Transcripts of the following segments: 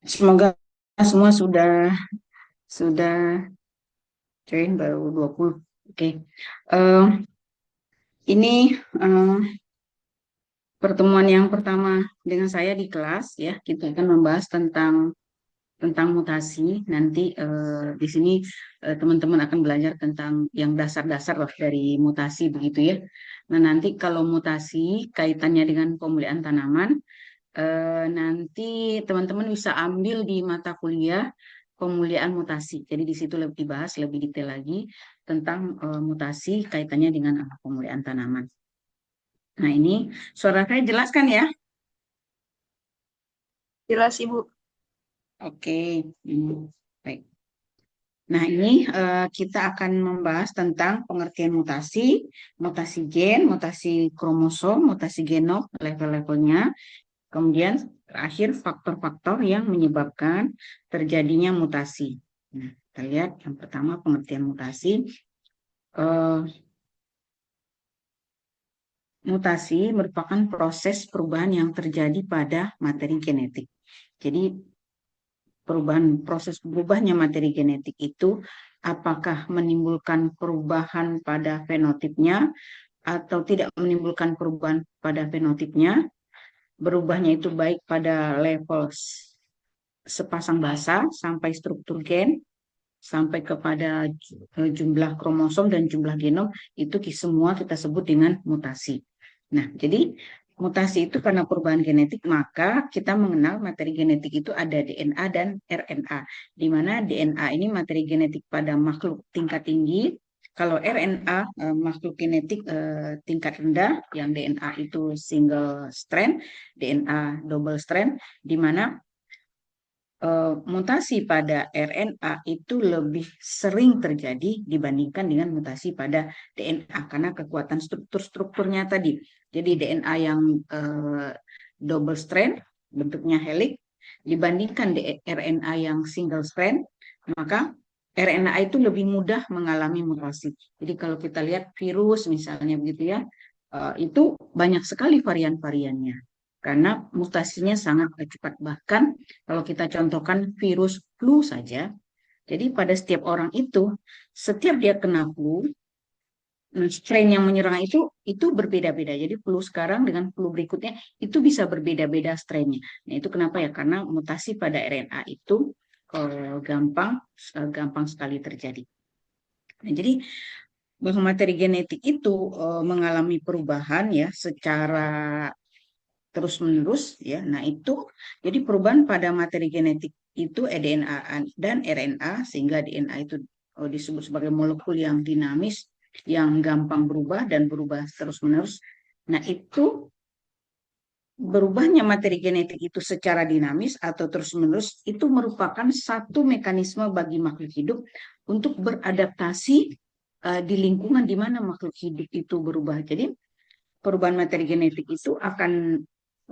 Semoga semua sudah join baru 20. Oke. Eh, ini eh, pertemuan yang pertama dengan saya di kelas ya. Kita akan membahas tentang mutasi. Nanti di sini teman-teman akan belajar tentang yang dasar-dasar lah dari mutasi begitu ya. Nah, nanti kalau mutasi kaitannya dengan pemulihan tanaman, nanti teman-teman bisa ambil di mata kuliah pemulihan mutasi. Jadi di situ lebih dibahas lebih detail lagi tentang mutasi kaitannya dengan pemulihan tanaman. Nah, ini suara saya jelaskan ya? Jelas, Ibu. Oke. Baik. Nah, ini kita akan membahas tentang pengertian mutasi, mutasi gen, mutasi kromosom, mutasi genom, level-levelnya. Kemudian terakhir faktor-faktor yang menyebabkan terjadinya mutasi. Nah, kita lihat yang pertama pengertian mutasi. Eh, Mutasi merupakan proses perubahan yang terjadi pada materi genetik. Jadi proses berubahnya materi genetik itu apakah menimbulkan perubahan pada fenotipnya atau tidak menimbulkan perubahan pada fenotipnya. Berubahnya itu baik pada level sepasang basa sampai struktur gen sampai kepada jumlah kromosom dan jumlah genom itu semua kita sebut dengan mutasi. Nah, jadi mutasi itu karena perubahan genetik, maka kita mengenal materi genetik itu ada DNA dan RNA, di mana DNA ini materi genetik pada makhluk tingkat tinggi, kalau RNA makhluk genetik tingkat rendah, yang DNA itu single strand, DNA double strand, di mana mutasi pada RNA itu lebih sering terjadi dibandingkan dengan mutasi pada DNA karena kekuatan struktur-strukturnya tadi. Jadi DNA yang double strand bentuknya helix dibandingkan RNA yang single strand, maka RNA itu lebih mudah mengalami mutasi. Jadi kalau kita lihat virus misalnya begitu ya, itu banyak sekali varian-variannya karena mutasinya sangat cepat. Bahkan kalau kita contohkan virus flu saja, jadi pada setiap orang itu, setiap dia kena flu, strain yang menyerang itu berbeda-beda. Jadi flu sekarang dengan flu berikutnya itu bisa berbeda-beda strainnya. Nah, itu kenapa ya? Karena mutasi pada RNA itu gampang gampang sekali terjadi. Nah, jadi bahwa materi genetik itu mengalami perubahan ya secara terus-menerus ya. Nah, itu jadi perubahan pada materi genetik itu DNA dan RNA sehingga DNA itu disebut sebagai molekul yang dinamis, yang gampang berubah dan berubah terus-menerus. Nah, itu berubahnya materi genetik itu secara dinamis atau terus-menerus itu merupakan satu mekanisme bagi makhluk hidup untuk beradaptasi di lingkungan di mana makhluk hidup itu berubah. Jadi perubahan materi genetik itu akan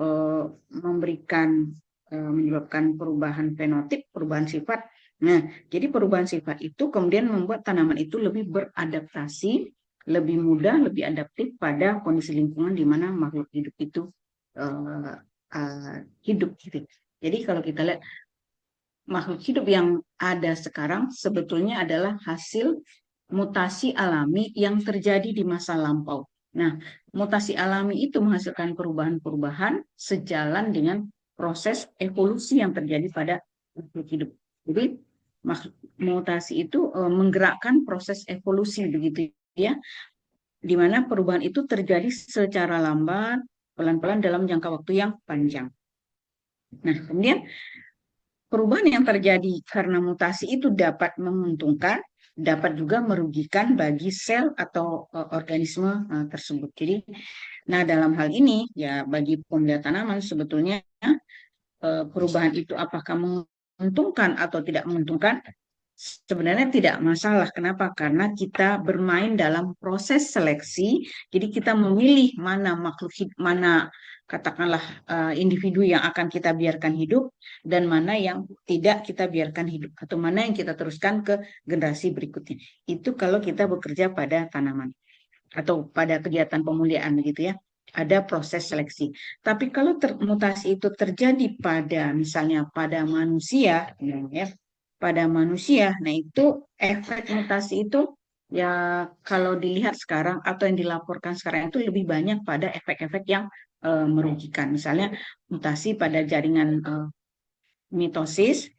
eh, memberikan menyebabkan perubahan fenotip, perubahan sifat. Nah, jadi perubahan sifat itu kemudian membuat tanaman itu lebih beradaptasi, lebih mudah, lebih adaptif pada kondisi lingkungan di mana makhluk hidup itu uh, hidup. Gitu. Jadi kalau kita lihat makhluk hidup yang ada sekarang sebetulnya adalah hasil mutasi alami yang terjadi di masa lampau. Nah, mutasi alami itu menghasilkan perubahan-perubahan sejalan dengan proses evolusi yang terjadi pada makhluk hidup. Jadi, mutasi itu menggerakkan proses evolusi begitu ya, di mana perubahan itu terjadi secara lambat, pelan-pelan dalam jangka waktu yang panjang. Nah, kemudian perubahan yang terjadi karena mutasi itu dapat menguntungkan, dapat juga merugikan bagi sel atau organisme tersebut. Jadi, nah dalam hal ini ya bagi pemelihara tanaman sebetulnya perubahan itu apakah menguntungkan atau tidak menguntungkan sebenarnya tidak masalah. Kenapa? Karena kita bermain dalam proses seleksi. Jadi kita memilih mana makhluk hidup, mana katakanlah individu yang akan kita biarkan hidup dan mana yang tidak kita biarkan hidup atau mana yang kita teruskan ke generasi berikutnya. Itu kalau kita bekerja pada tanaman atau pada kegiatan pemuliaan gitu ya. ada proses seleksi. Tapi kalau mutasi itu terjadi pada misalnya pada manusia, ya, pada manusia, nah itu efek mutasi itu ya kalau dilihat sekarang atau yang dilaporkan sekarang itu lebih banyak pada efek-efek yang merugikan. Misalnya mutasi pada jaringan mitosis,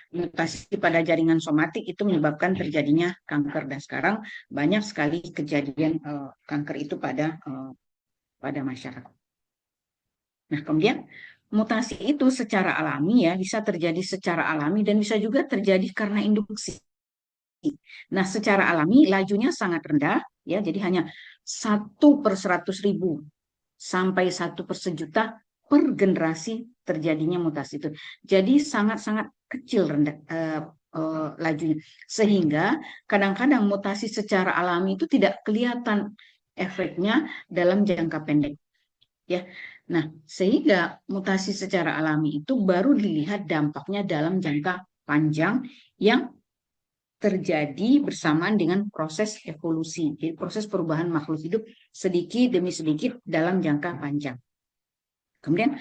mutasi pada jaringan somatik itu menyebabkan terjadinya kanker dan sekarang banyak sekali kejadian kanker itu pada masyarakat. Nah, kemudian mutasi itu secara alami ya bisa terjadi secara alami dan bisa juga terjadi karena induksi. Nah, secara alami lajunya sangat rendah ya, jadi hanya 1/100.000 sampai 1/1.000.000 per generasi terjadinya mutasi itu. Jadi sangat-sangat kecil rendah lajunya. Sehingga kadang-kadang mutasi secara alami itu tidak kelihatan efeknya dalam jangka pendek. Ya. Nah, sehingga mutasi secara alami itu baru dilihat dampaknya dalam jangka panjang yang terjadi bersamaan dengan proses evolusi. Jadi proses perubahan makhluk hidup sedikit demi sedikit dalam jangka panjang. Kemudian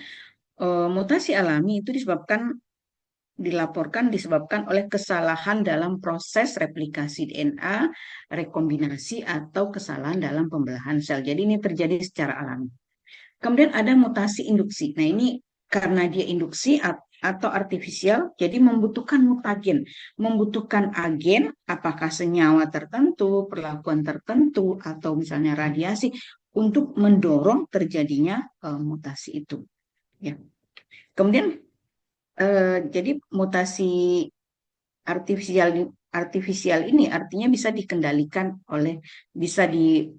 mutasi alami itu dilaporkan disebabkan oleh kesalahan dalam proses replikasi DNA, rekombinasi atau kesalahan dalam pembelahan sel. Jadi ini terjadi secara alami. Kemudian ada mutasi induksi. Nah, ini karena dia induksi atau artifisial, jadi membutuhkan mutagen, membutuhkan agen, apakah senyawa tertentu, perlakuan tertentu, atau misalnya radiasi, untuk mendorong terjadinya mutasi itu. Ya. Kemudian, jadi mutasi artifisial ini artinya bisa dikendalikan bisa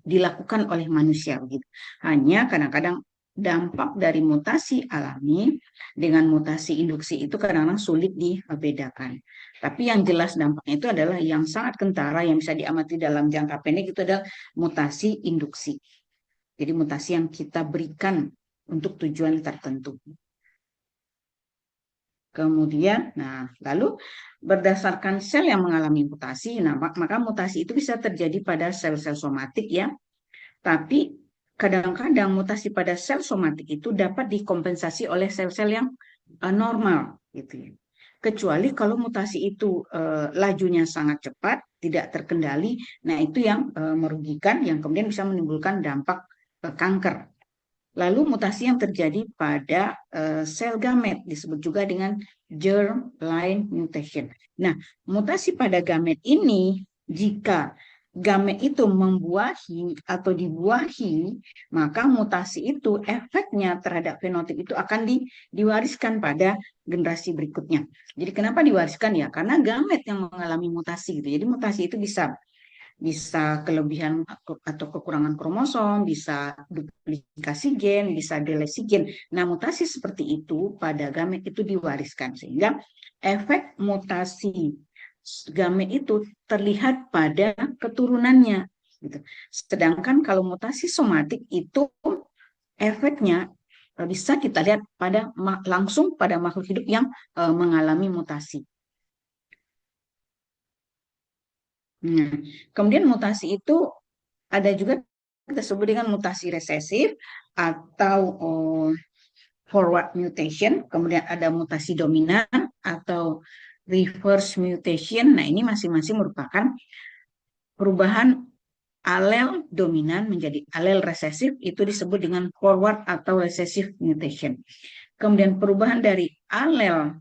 dilakukan oleh manusia gitu. Hanya kadang-kadang dampak dari mutasi alami dengan mutasi induksi itu kadang-kadang sulit dibedakan. Tapi yang jelas dampaknya itu adalah yang sangat kentara yang bisa diamati dalam jangka pendek itu adalah mutasi induksi. Jadi mutasi yang kita berikan untuk tujuan tertentu. Kemudian, lalu berdasarkan sel yang mengalami mutasi, maka mutasi itu bisa terjadi pada sel-sel somatik ya. Tapi kadang-kadang mutasi pada sel somatik itu dapat dikompensasi oleh sel-sel yang normal gitu ya. Kecuali kalau mutasi itu lajunya sangat cepat, tidak terkendali, nah itu yang merugikan, yang kemudian bisa menimbulkan dampak kanker. Lalu mutasi yang terjadi pada sel gamet disebut juga dengan germline mutation. Nah, mutasi pada gamet ini jika gamet itu membuahi atau dibuahi, maka mutasi itu efeknya terhadap fenotip itu akan diwariskan pada generasi berikutnya. Jadi kenapa diwariskan ya? Karena gamet yang mengalami mutasi gitu. Jadi mutasi itu bisa kelebihan atau kekurangan kromosom, bisa duplikasi gen, bisa delesi gen. Nah, mutasi seperti itu pada gamet itu diwariskan sehingga efek mutasi gamet itu terlihat pada keturunannya. Gitu. Sedangkan kalau mutasi somatik itu efeknya bisa kita lihat langsung pada makhluk hidup yang mengalami mutasi. Nah, kemudian mutasi itu ada juga kita sebut dengan mutasi resesif atau forward mutation, kemudian ada mutasi dominan atau reverse mutation. Nah, ini masing-masing merupakan perubahan alel dominan menjadi alel resesif, itu disebut dengan forward atau recessive mutation. Kemudian perubahan dari alel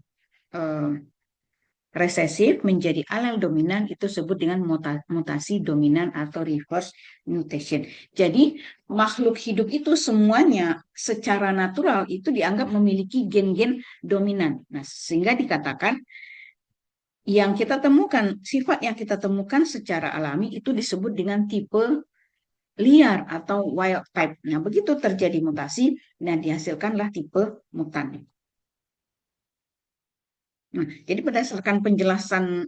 resesif menjadi alel dominan itu disebut dengan mutasi dominan atau reverse mutation. Jadi makhluk hidup itu semuanya secara natural itu dianggap memiliki gen-gen dominan. Nah, sehingga dikatakan yang kita temukan, sifat yang kita temukan secara alami itu disebut dengan tipe liar atau wild type. Nah, begitu terjadi mutasi, nah dihasilkanlah tipe mutan. Nah, jadi berdasarkan penjelasan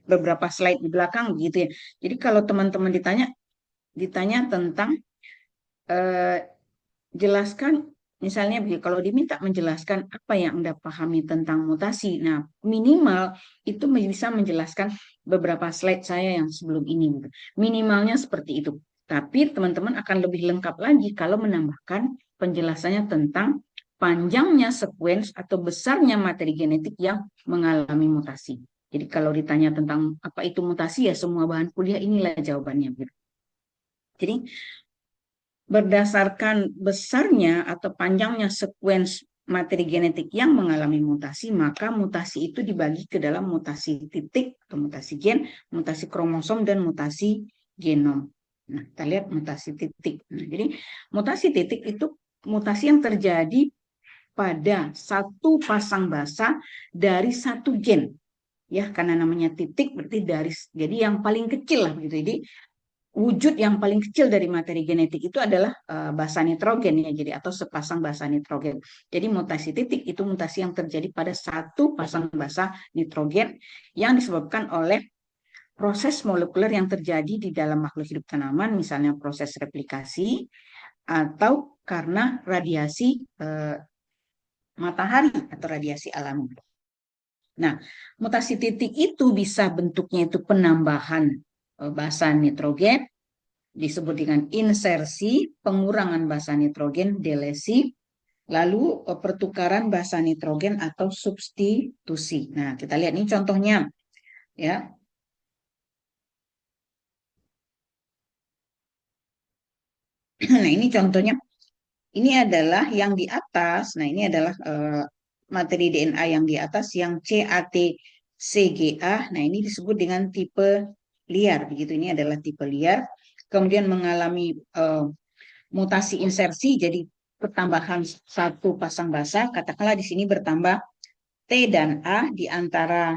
beberapa slide di belakang gitu ya. Jadi kalau teman-teman ditanya tentang jelaskan misalnya kalau diminta menjelaskan apa yang Anda pahami tentang mutasi. Nah, minimal itu bisa menjelaskan beberapa slide saya yang sebelum ini gitu. Minimalnya seperti itu. Tapi teman-teman akan lebih lengkap lagi kalau menambahkan penjelasannya tentang panjangnya sekuens atau besarnya materi genetik yang mengalami mutasi. Jadi kalau ditanya tentang apa itu mutasi, ya semua bahan kuliah inilah jawabannya. Jadi berdasarkan besarnya atau panjangnya sekuens materi genetik yang mengalami mutasi, maka mutasi itu dibagi ke dalam mutasi titik atau mutasi gen, mutasi kromosom, dan mutasi genom. Nah, kita lihat mutasi titik. Nah, jadi mutasi titik itu mutasi yang terjadi pada satu pasang basa dari satu gen. Ya, karena namanya titik berarti dari, jadi yang paling kecil lah begitu. Jadi wujud yang paling kecil dari materi genetik itu adalah basa nitrogen ya, jadi atau sepasang basa nitrogen. Jadi mutasi titik itu mutasi yang terjadi pada satu pasang basa nitrogen yang disebabkan oleh proses molekuler yang terjadi di dalam makhluk hidup tanaman, misalnya proses replikasi atau karena radiasi matahari atau radiasi alami. Nah, mutasi titik itu bisa bentuknya itu penambahan basa nitrogen, disebut dengan insersi, pengurangan basa nitrogen, delesi, lalu pertukaran basa nitrogen atau substitusi. Nah, kita lihat ini contohnya ya. Nah, ini contohnya. Ini adalah yang di atas. Nah, ini adalah materi DNA yang di atas yang CAT-CGA. Nah, ini disebut dengan tipe liar. Begitu, ini adalah tipe liar. Kemudian mengalami mutasi insersi, jadi pertambahan satu pasang basa. Katakanlah di sini bertambah T dan A di antara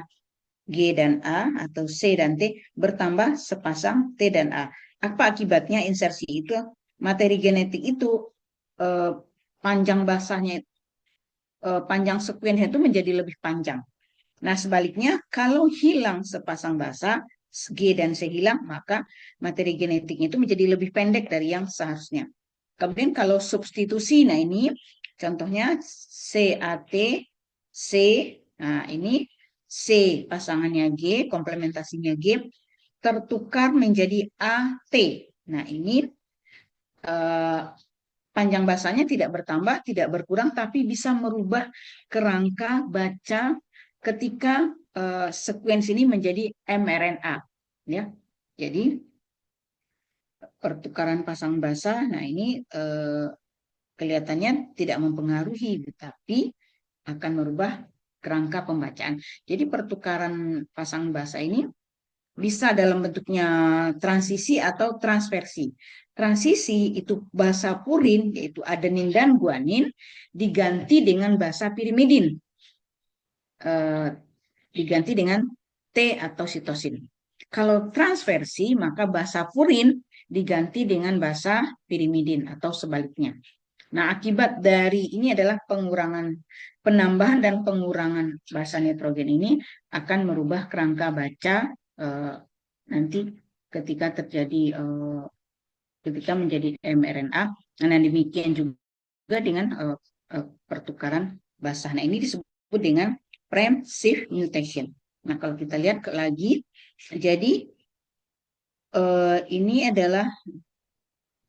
G dan A atau C dan T bertambah sepasang T dan A. Apa akibatnya insersi itu? Materi genetik itu eh, panjang basahnya, panjang sekuensnya itu menjadi lebih panjang. Nah, sebaliknya kalau hilang sepasang basa, G dan C hilang, maka materi genetiknya itu menjadi lebih pendek dari yang seharusnya. Kemudian kalau substitusi, nah ini contohnya CAT, C, nah ini C pasangannya G, komplementasinya G, tertukar menjadi AT. Nah ini eh, panjang basanya tidak bertambah, tidak berkurang, tapi bisa merubah kerangka baca ketika sekuens ini menjadi mRNA. Ya, jadi pertukaran pasang basa, nah ini kelihatannya tidak mempengaruhi, tapi akan merubah kerangka pembacaan. Jadi pertukaran pasang basa ini bisa dalam bentuknya transisi atau transversi. Transisi itu basa purin, yaitu adenin dan guanin, diganti dengan basa pirimidin, diganti dengan T atau sitosin. Kalau transversi, maka basa purin diganti dengan basa pirimidin atau sebaliknya. Nah, akibat dari ini adalah penambahan dan pengurangan basa nitrogen ini akan merubah kerangka baca nanti ketika terjadi ketika menjadi mRNA. Nah, demikian juga dengan pertukaran basa. Nah, ini disebut dengan prime shift mutation. Nah, kalau kita lihat lagi, jadi ini adalah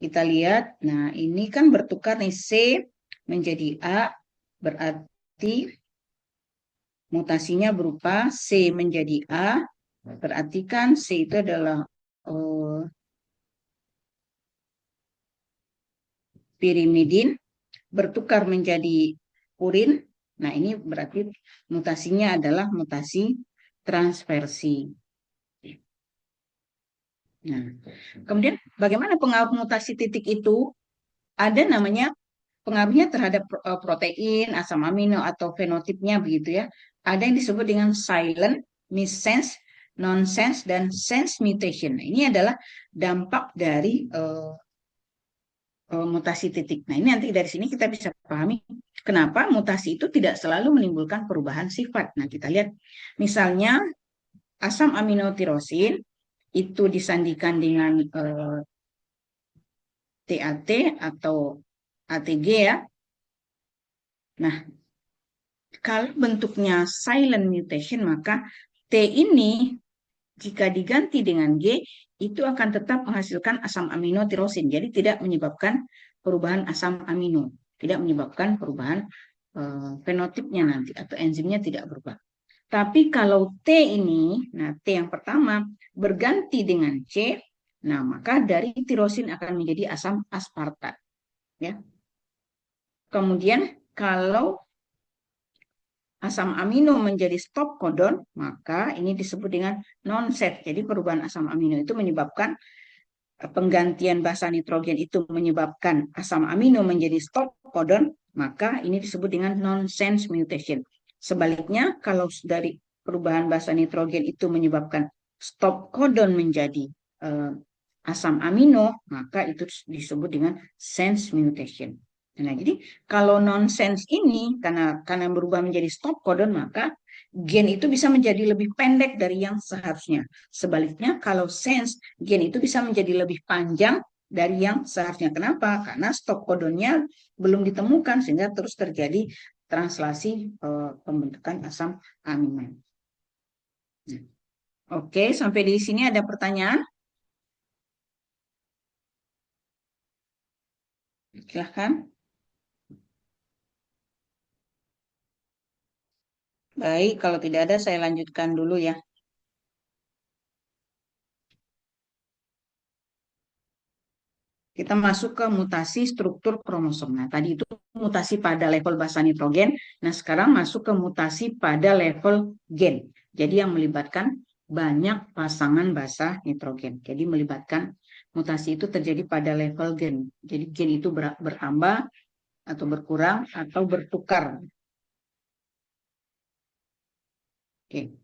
kita lihat, nah ini kan bertukar nih C menjadi A, berarti mutasinya berupa C menjadi A, berarti kan C itu adalah pirimidin, bertukar menjadi purin. Nah ini berarti mutasinya adalah mutasi transversi. Nah, kemudian bagaimana pengaruh mutasi titik itu? Ada namanya pengaruhnya terhadap protein, asam amino atau fenotipnya begitu ya. Ada yang disebut dengan silent, missense, nonsense, dan sense mutation. Nah, ini adalah dampak dari mutasi titik. Nah, ini nanti dari sini kita bisa pahami kenapa mutasi itu tidak selalu menimbulkan perubahan sifat. Nah, kita lihat misalnya asam amino tirosin itu disandikan dengan TAT atau ATG ya. Nah, kalau bentuknya silent mutation, maka T ini jika diganti dengan G, itu akan tetap menghasilkan asam amino tirosin. Jadi tidak menyebabkan perubahan asam amino, tidak menyebabkan perubahan fenotipnya nanti atau enzimnya tidak berubah. Tapi kalau T ini, nah T yang pertama berganti dengan C, nah maka dari tirosin akan menjadi asam aspartat. Ya. Kemudian kalau asam amino menjadi stop codon, maka ini disebut dengan non-set. Jadi perubahan asam amino itu menyebabkan penggantian basa nitrogen itu menyebabkan asam amino menjadi stop codon, maka ini disebut dengan nonsense mutation. Sebaliknya, kalau dari perubahan basa nitrogen itu menyebabkan stop codon menjadi asam amino, maka itu disebut dengan sense mutation. Nah, jadi kalau nonsense ini karena berubah menjadi stop codon, maka gen itu bisa menjadi lebih pendek dari yang seharusnya. Sebaliknya, kalau sense, gen itu bisa menjadi lebih panjang dari yang seharusnya. Kenapa? Karena stop codonnya belum ditemukan sehingga terus terjadi translasi pembentukan asam amino. Oke, sampai di sini ada pertanyaan? Silahkan. Baik, kalau tidak ada saya lanjutkan dulu ya. Kita masuk ke mutasi struktur kromosom. Nah, tadi itu mutasi pada level basa nitrogen. Nah, sekarang masuk ke mutasi pada level gen. Jadi yang melibatkan banyak pasangan basa nitrogen. Jadi melibatkan mutasi itu terjadi pada level gen. Jadi gen itu bertambah atau berkurang atau bertukar. Oke.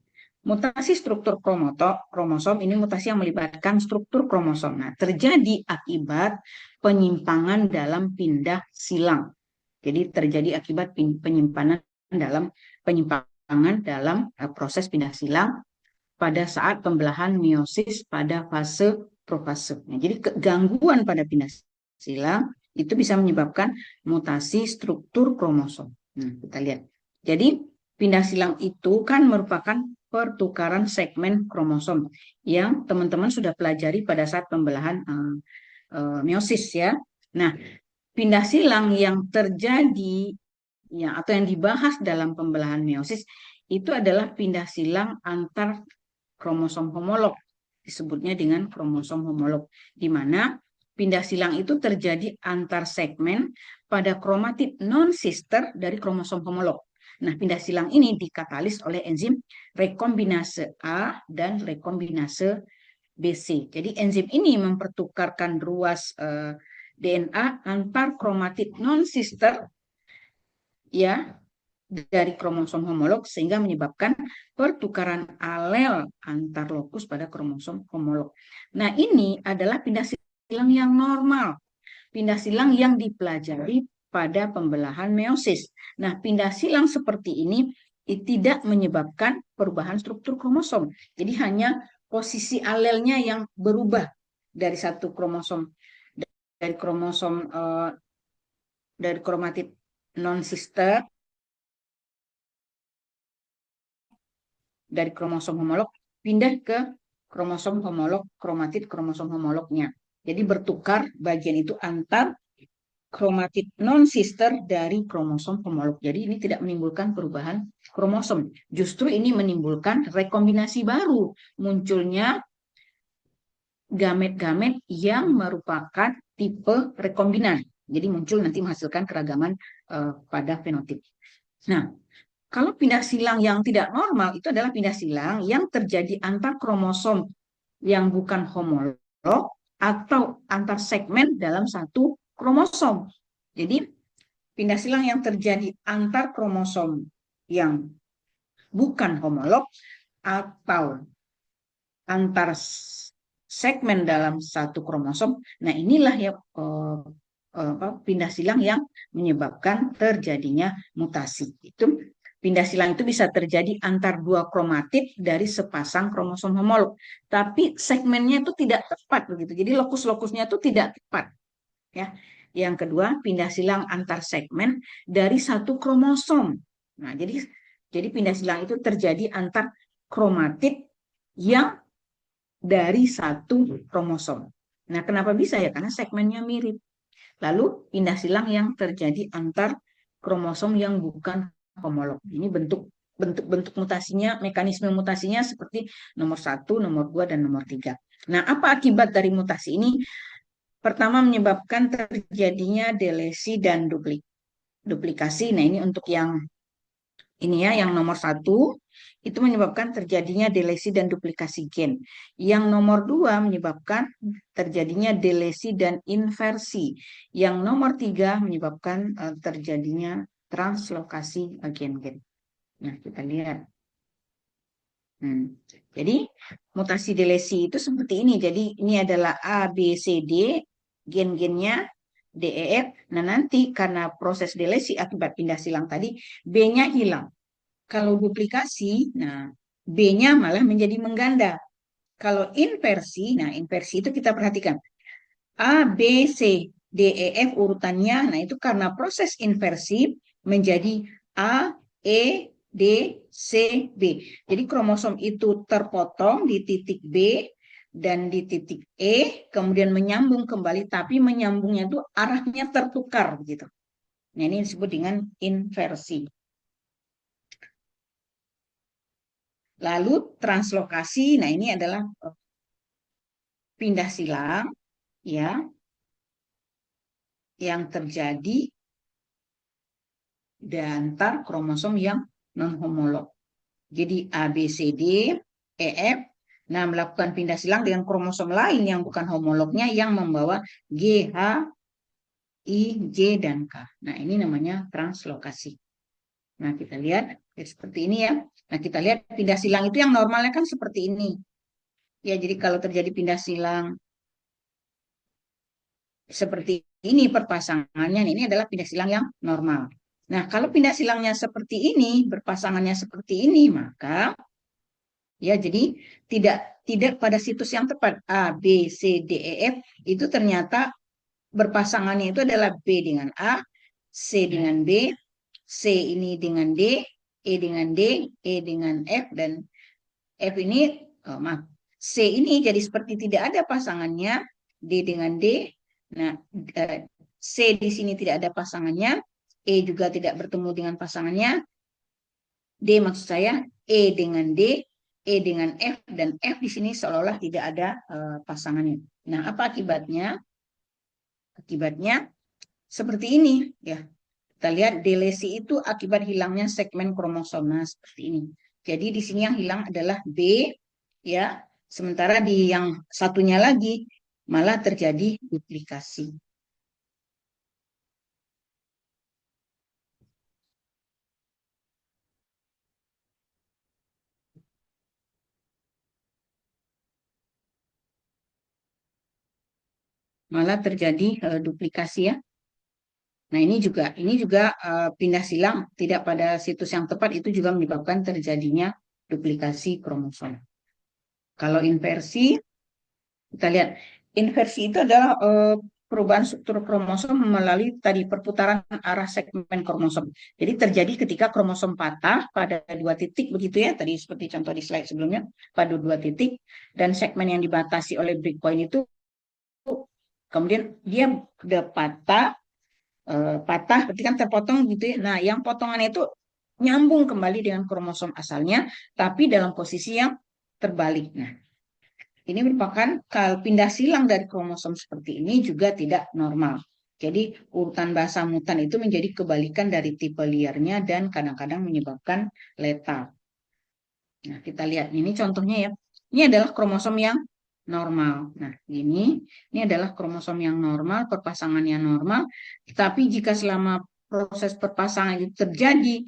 Mutasi struktur kromosom ini mutasi yang melibatkan struktur kromosom. Nah, terjadi akibat penyimpangan dalam pindah silang. Jadi terjadi akibat penyimpangan dalam proses pindah silang pada saat pembelahan meiosis pada fase profase. Nah, jadi gangguan pada pindah silang itu bisa menyebabkan mutasi struktur kromosom. Nah, kita lihat. Jadi pindah silang itu kan merupakan pertukaran segmen kromosom yang teman-teman sudah pelajari pada saat pembelahan meiosis ya. Nah, pindah silang yang terjadi ya atau yang dibahas dalam pembelahan meiosis itu adalah pindah silang antar kromosom homolog. Disebutnya dengan kromosom homolog, di mana pindah silang itu terjadi antar segmen pada kromatid non-sister dari kromosom homolog. Nah, pindah silang ini dikatalis oleh enzim rekombinase A dan rekombinase BC. Jadi enzim ini mempertukarkan ruas DNA antar kromatid non-sister ya dari kromosom homolog sehingga menyebabkan pertukaran alel antar lokus pada kromosom homolog. Nah, ini adalah pindah silang yang normal, pindah silang yang dipelajari pada pembelahan meiosis. Nah, pindah silang seperti ini tidak menyebabkan perubahan struktur kromosom. Jadi hanya posisi alelnya yang berubah dari satu kromosom dari kromatid non sister dari kromosom homolog pindah ke kromosom homolog, kromatid kromosom homolognya. Jadi bertukar bagian itu antar kromatid non-sister dari kromosom homolog. Jadi ini tidak menimbulkan perubahan kromosom. Justru ini menimbulkan rekombinasi baru. Munculnya gamet-gamet yang merupakan tipe rekombinan. Jadi muncul nanti menghasilkan keragaman pada fenotip. Nah, kalau pindah silang yang tidak normal itu adalah pindah silang yang terjadi antar kromosom yang bukan homolog atau antar segmen dalam satu kromosom. Jadi pindah silang yang terjadi antar kromosom yang bukan homolog atau antar segmen dalam satu kromosom. Nah, inilah ya pindah silang yang menyebabkan terjadinya mutasi. Itu pindah silang itu bisa terjadi antar dua kromatid dari sepasang kromosom homolog, tapi segmennya itu tidak tepat begitu. Jadi lokus-lokusnya itu tidak tepat. Ya. Yang kedua, pindah silang antar segmen dari satu kromosom. Nah, jadi pindah silang itu terjadi antar kromatid yang dari satu kromosom. Nah, kenapa bisa ya? Karena segmennya mirip. Lalu pindah silang yang terjadi antar kromosom yang bukan homolog. Ini bentuk mutasinya, mekanisme mutasinya seperti nomor 1, nomor 2, dan nomor 3. Nah, apa akibat dari mutasi ini? Pertama, menyebabkan terjadinya delesi dan duplikasi. Nah, ini untuk yang ini ya, yang nomor 1 itu menyebabkan terjadinya delesi dan duplikasi gen. Yang nomor 2 menyebabkan terjadinya delesi dan inversi. Yang nomor 3 menyebabkan terjadinya translokasi gen-gen. Nah, kita lihat. Jadi mutasi delesi itu seperti ini. Jadi ini adalah A, B, C, D, gen-gennya D, E, F. Nah, nanti karena proses delesi akibat pindah silang tadi, B-nya hilang. Kalau duplikasi, nah B-nya malah menjadi mengganda. Kalau inversi, nah inversi itu kita perhatikan. A, B, C, D, E, F urutannya, nah itu karena proses inversi menjadi A, E, D, C, B. Jadi kromosom itu terpotong di titik B dan di titik E, kemudian menyambung kembali, tapi menyambungnya itu arahnya tertukar gitu. Nah ini disebut dengan inversi. Lalu translokasi, nah ini adalah pindah silang ya yang terjadi di antar kromosom yang non homolog. Jadi A, B, C, D, E, F, nah melakukan pindah silang dengan kromosom lain yang bukan homolognya yang membawa G, H, I, J, dan K. Nah ini namanya translokasi. Nah kita lihat ya, seperti ini ya. Nah kita lihat pindah silang itu yang normalnya kan seperti ini. Ya jadi kalau terjadi pindah silang seperti ini perpasangannya, ini adalah pindah silang yang normal. Nah, kalau pindah silangnya seperti ini, berpasangannya seperti ini, maka ya jadi tidak pada situs yang tepat. A, B, C, D, E, F itu ternyata berpasangannya itu adalah B dengan A, C dengan B, C ini dengan D, E dengan D, E dengan F, dan F ini, oh, maaf, C ini jadi seperti tidak ada pasangannya, D dengan D. Nah, C di sini tidak ada pasangannya, E juga tidak bertemu dengan pasangannya, D maksud saya, E dengan D, E dengan F, dan F di sini seolah-olah tidak ada pasangannya. Nah, apa akibatnya? Akibatnya seperti ini, ya. Kita lihat delesi itu akibat hilangnya segmen kromosom. Nah, seperti ini. Jadi di sini yang hilang adalah B, ya. Sementara di yang satunya lagi malah terjadi duplikasi. Malah terjadi duplikasi ya. Nah, ini juga pindah silang tidak pada situs yang tepat itu juga menyebabkan terjadinya duplikasi kromosom. Kalau inversi, kita lihat inversi itu adalah perubahan struktur kromosom melalui tadi perputaran arah segmen kromosom. Jadi terjadi ketika kromosom patah pada 2 titik begitu ya, tadi seperti contoh di slide sebelumnya, pada 2 titik, dan segmen yang dibatasi oleh breakpoint itu kemudian dia udah patah berarti kan terpotong gitu ya. Nah, yang potongan itu nyambung kembali dengan kromosom asalnya, tapi dalam posisi yang terbalik. Nah, ini merupakan pindah silang dari kromosom seperti ini juga tidak normal. Jadi urutan basa mutan itu menjadi kebalikan dari tipe liarnya dan kadang-kadang menyebabkan letal. Nah, kita lihat ini contohnya ya. Ini adalah kromosom yang normal. Nah, ini adalah kromosom yang normal, perpasangannya normal. Tapi jika selama proses perpasangan itu terjadi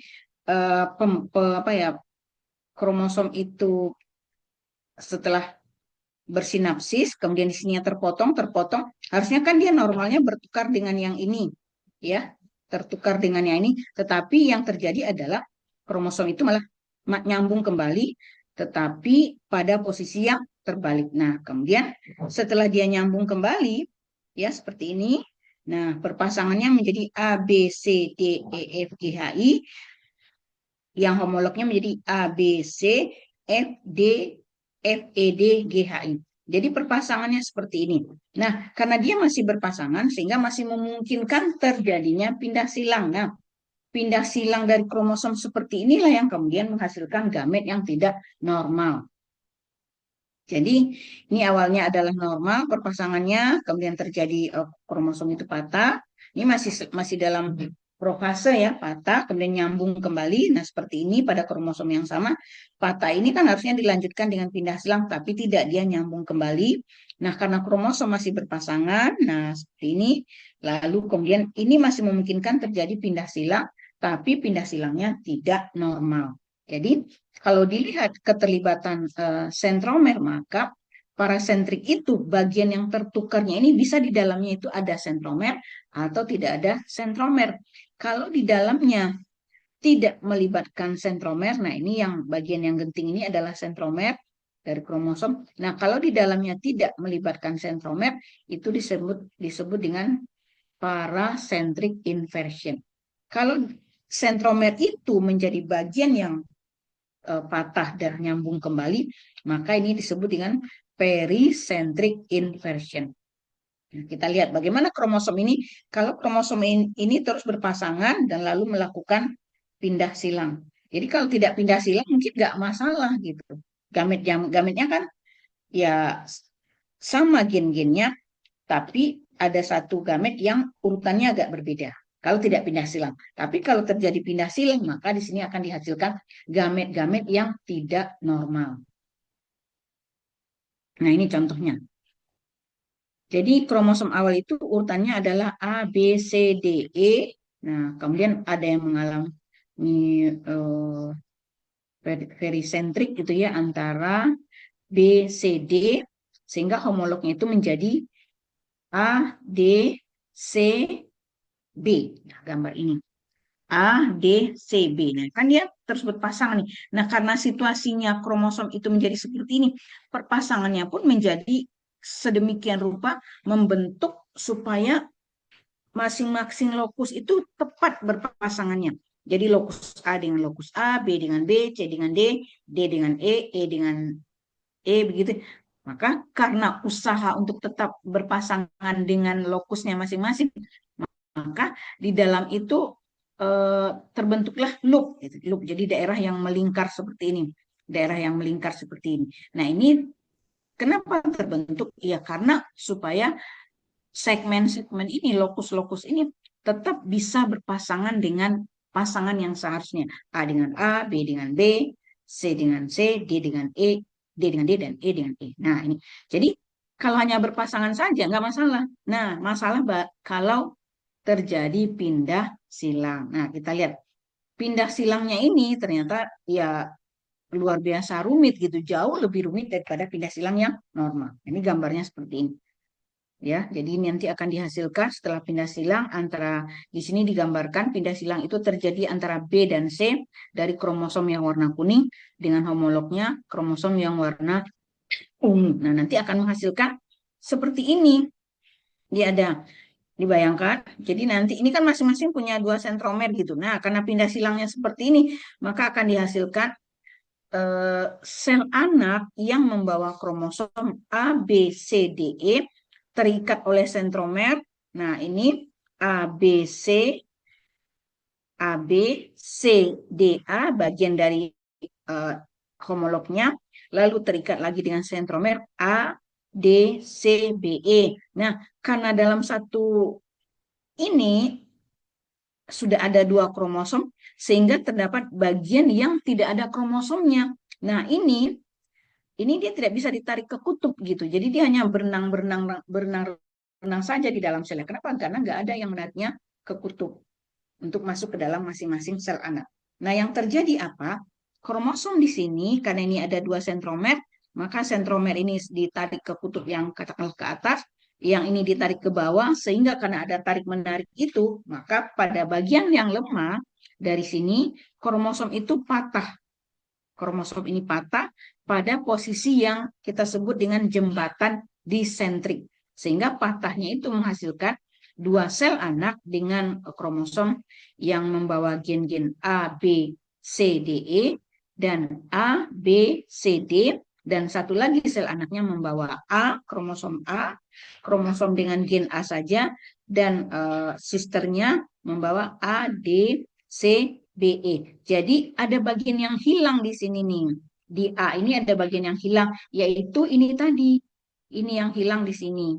apa ya, kromosom itu setelah bersinapsis, kemudian di sininya terpotong, harusnya kan dia normalnya bertukar dengan yang ini, ya, tertukar dengan yang ini. Tetapi yang terjadi adalah kromosom itu malah nyambung kembali, tetapi pada posisi yang terbalik. Nah, kemudian setelah dia nyambung kembali, ya seperti ini. Nah, perpasangannya menjadi A, B, C, D, E, F, G, H, I. Yang homolognya menjadi A, B, C, F, D, FED-GHI. Jadi perpasangannya seperti ini. Nah, karena dia masih berpasangan sehingga masih memungkinkan terjadinya pindah silang. Nah, pindah silang dari kromosom seperti inilah yang kemudian menghasilkan gamet yang tidak normal. Jadi ini awalnya adalah normal perpasangannya, kemudian terjadi kromosom itu patah. Ini masih dalam profase ya, patah, kemudian nyambung kembali. Nah seperti ini pada kromosom yang sama, patah ini kan harusnya dilanjutkan dengan pindah silang, tapi tidak, dia nyambung kembali. Nah karena kromosom masih berpasangan, nah seperti ini, lalu kemudian ini masih memungkinkan terjadi pindah silang, tapi pindah silangnya tidak normal. Jadi kalau dilihat keterlibatan sentromer, maka parasentrik itu bagian yang tertukarnya ini bisa di dalamnya itu ada sentromer atau tidak ada sentromer. Kalau di dalamnya tidak melibatkan sentromer, nah ini yang bagian yang genting ini adalah sentromer dari kromosom. Nah, kalau di dalamnya tidak melibatkan sentromer, itu disebut dengan parasentrik inversion. Kalau sentromer itu menjadi bagian yang patah dan nyambung kembali, maka ini disebut dengan pericentric inversion. Nah, kita lihat bagaimana kromosom ini, kalau kromosom ini terus berpasangan dan lalu melakukan pindah silang. Jadi kalau tidak pindah silang mungkin nggak masalah gitu. Gametnya kan ya sama gen-gennya, tapi ada satu gamet yang urutannya agak berbeda. Kalau tidak pindah silang. Tapi kalau terjadi pindah silang, maka di sini akan dihasilkan gamet-gamet yang tidak normal. Nah, ini contohnya. Jadi kromosom awal itu urutannya adalah A, B, C, D, E. Nah, kemudian ada yang mengalami verisentrik gitu ya antara B, C, D, sehingga homolognya itu menjadi A, D, C, B. Nah, gambar ini. A, D, C, B. Nah, kan dia terus berpasangan nih. Nah, karena situasinya kromosom itu menjadi seperti ini, perpasangannya pun menjadi sedemikian rupa membentuk supaya masing-masing lokus itu tepat berpasangannya. Jadi lokus A dengan lokus A, B dengan B, C dengan D, D dengan E dengan E, begitu. Maka karena usaha untuk tetap berpasangan dengan lokusnya masing-masing, maka di dalam itu terbentuklah loop, gitu. Loop. Jadi daerah yang melingkar seperti ini, daerah yang melingkar seperti ini. Nah ini kenapa terbentuk? Ya karena supaya segmen-segmen ini, lokus-lokus ini tetap bisa berpasangan dengan pasangan yang seharusnya. A dengan A, B dengan B, C dengan C, D dengan E, D dengan D, dan E dengan E. Nah ini, jadi kalau hanya berpasangan saja nggak masalah. Nah masalah kalau terjadi pindah silang. Nah, kita lihat pindah silangnya ini ternyata ya luar biasa rumit gitu, jauh lebih rumit daripada pindah silang yang normal. Ini gambarnya seperti ini. Ya, jadi nanti akan dihasilkan setelah pindah silang antara di sini digambarkan pindah silang itu terjadi antara B dan C dari kromosom yang warna kuning dengan homolognya kromosom yang warna ungu. Nah, nanti akan menghasilkan seperti ini. Dia ada. Dibayangkan, jadi nanti ini kan masing-masing punya dua sentromer gitu. Nah, karena pindah silangnya seperti ini, maka akan dihasilkan sel anak yang membawa kromosom A, B, C, D, E terikat oleh sentromer. Nah, ini A, B, C, A, B, C, D, A, bagian dari homolognya, lalu terikat lagi dengan sentromer A, D, C, B, E. Nah, karena dalam satu ini sudah ada dua kromosom, sehingga terdapat bagian yang tidak ada kromosomnya. Nah, ini dia tidak bisa ditarik ke kutub gitu. Jadi dia hanya berenang saja di dalam sel. Kenapa? Karena nggak ada yang menariknya ke kutub untuk masuk ke dalam masing-masing sel anak. Nah, yang terjadi apa? Kromosom di sini, karena ini ada dua sentromer, maka sentromer ini ditarik ke kutub yang katakanlah ke atas, yang ini ditarik ke bawah, sehingga karena ada tarik-menarik itu, maka pada bagian yang lemah dari sini, kromosom itu patah. Kromosom ini patah pada posisi yang kita sebut dengan jembatan disentrik. Sehingga patahnya itu menghasilkan dua sel anak dengan kromosom yang membawa gen-gen A, B, C, D, E, dan A, B, C, D. Dan satu lagi sel anaknya membawa A, kromosom dengan gen A saja, dan sisternya membawa A, D, C, B, E. Jadi ada bagian yang hilang di sini nih. Di A ini ada bagian yang hilang, yaitu ini tadi. Ini yang hilang di sini.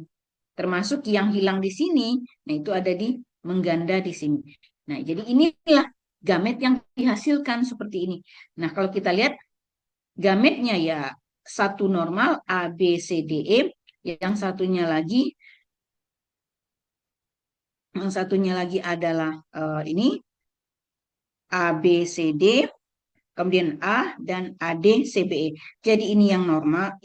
Termasuk yang hilang di sini, nah itu ada di mengganda di sini. Nah, jadi inilah gamet yang dihasilkan seperti ini. Nah, kalau kita lihat gametnya ya satu normal A, B, C, D, E, yang satunya lagi adalah ini A, B, C, D, kemudian A dan AD, CBE. Jadi ini yang normal,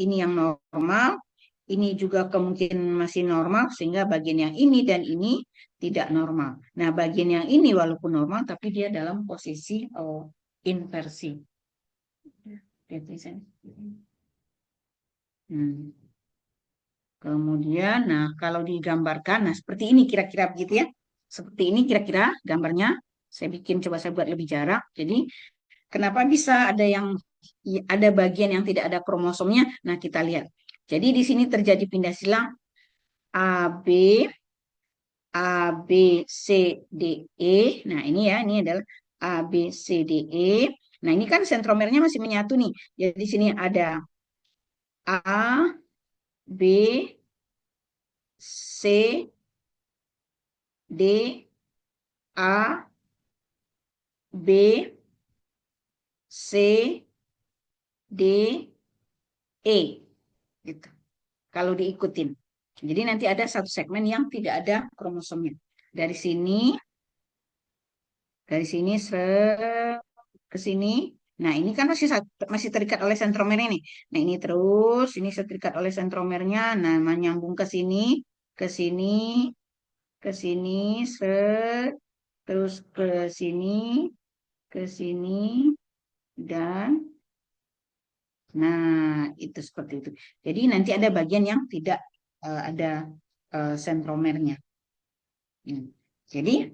ini juga kemungkinan masih normal, sehingga bagian yang ini dan ini tidak normal. Nah, bagian yang ini walaupun normal, tapi dia dalam posisi inversi. Kemudian, nah kalau digambarkan, nah seperti ini kira-kira begitu ya. Seperti ini kira-kira gambarnya. Coba saya buat lebih jarak. Jadi, kenapa bisa ada bagian yang tidak ada kromosomnya? Nah, kita lihat. Jadi di sini terjadi pindah silang AB, C, D, E. Nah, ini adalah AB, C, D, E. Nah, ini kan sentromernya masih menyatu nih. Jadi di sini ada A, B, C, D, A, B, C, D, E. Gitu. Kalau diikutin. Jadi nanti ada satu segmen yang tidak ada kromosomnya. Dari sini ke sini. Nah, ini kan masih terikat oleh sentromer ini. Nah, ini terus, ini terikat oleh sentromernya. Nah, menyambung ke sini, ke sini, ke sini, terus ke sini, dan nah, itu seperti itu. Jadi nanti ada bagian yang tidak ada sentromernya. Jadi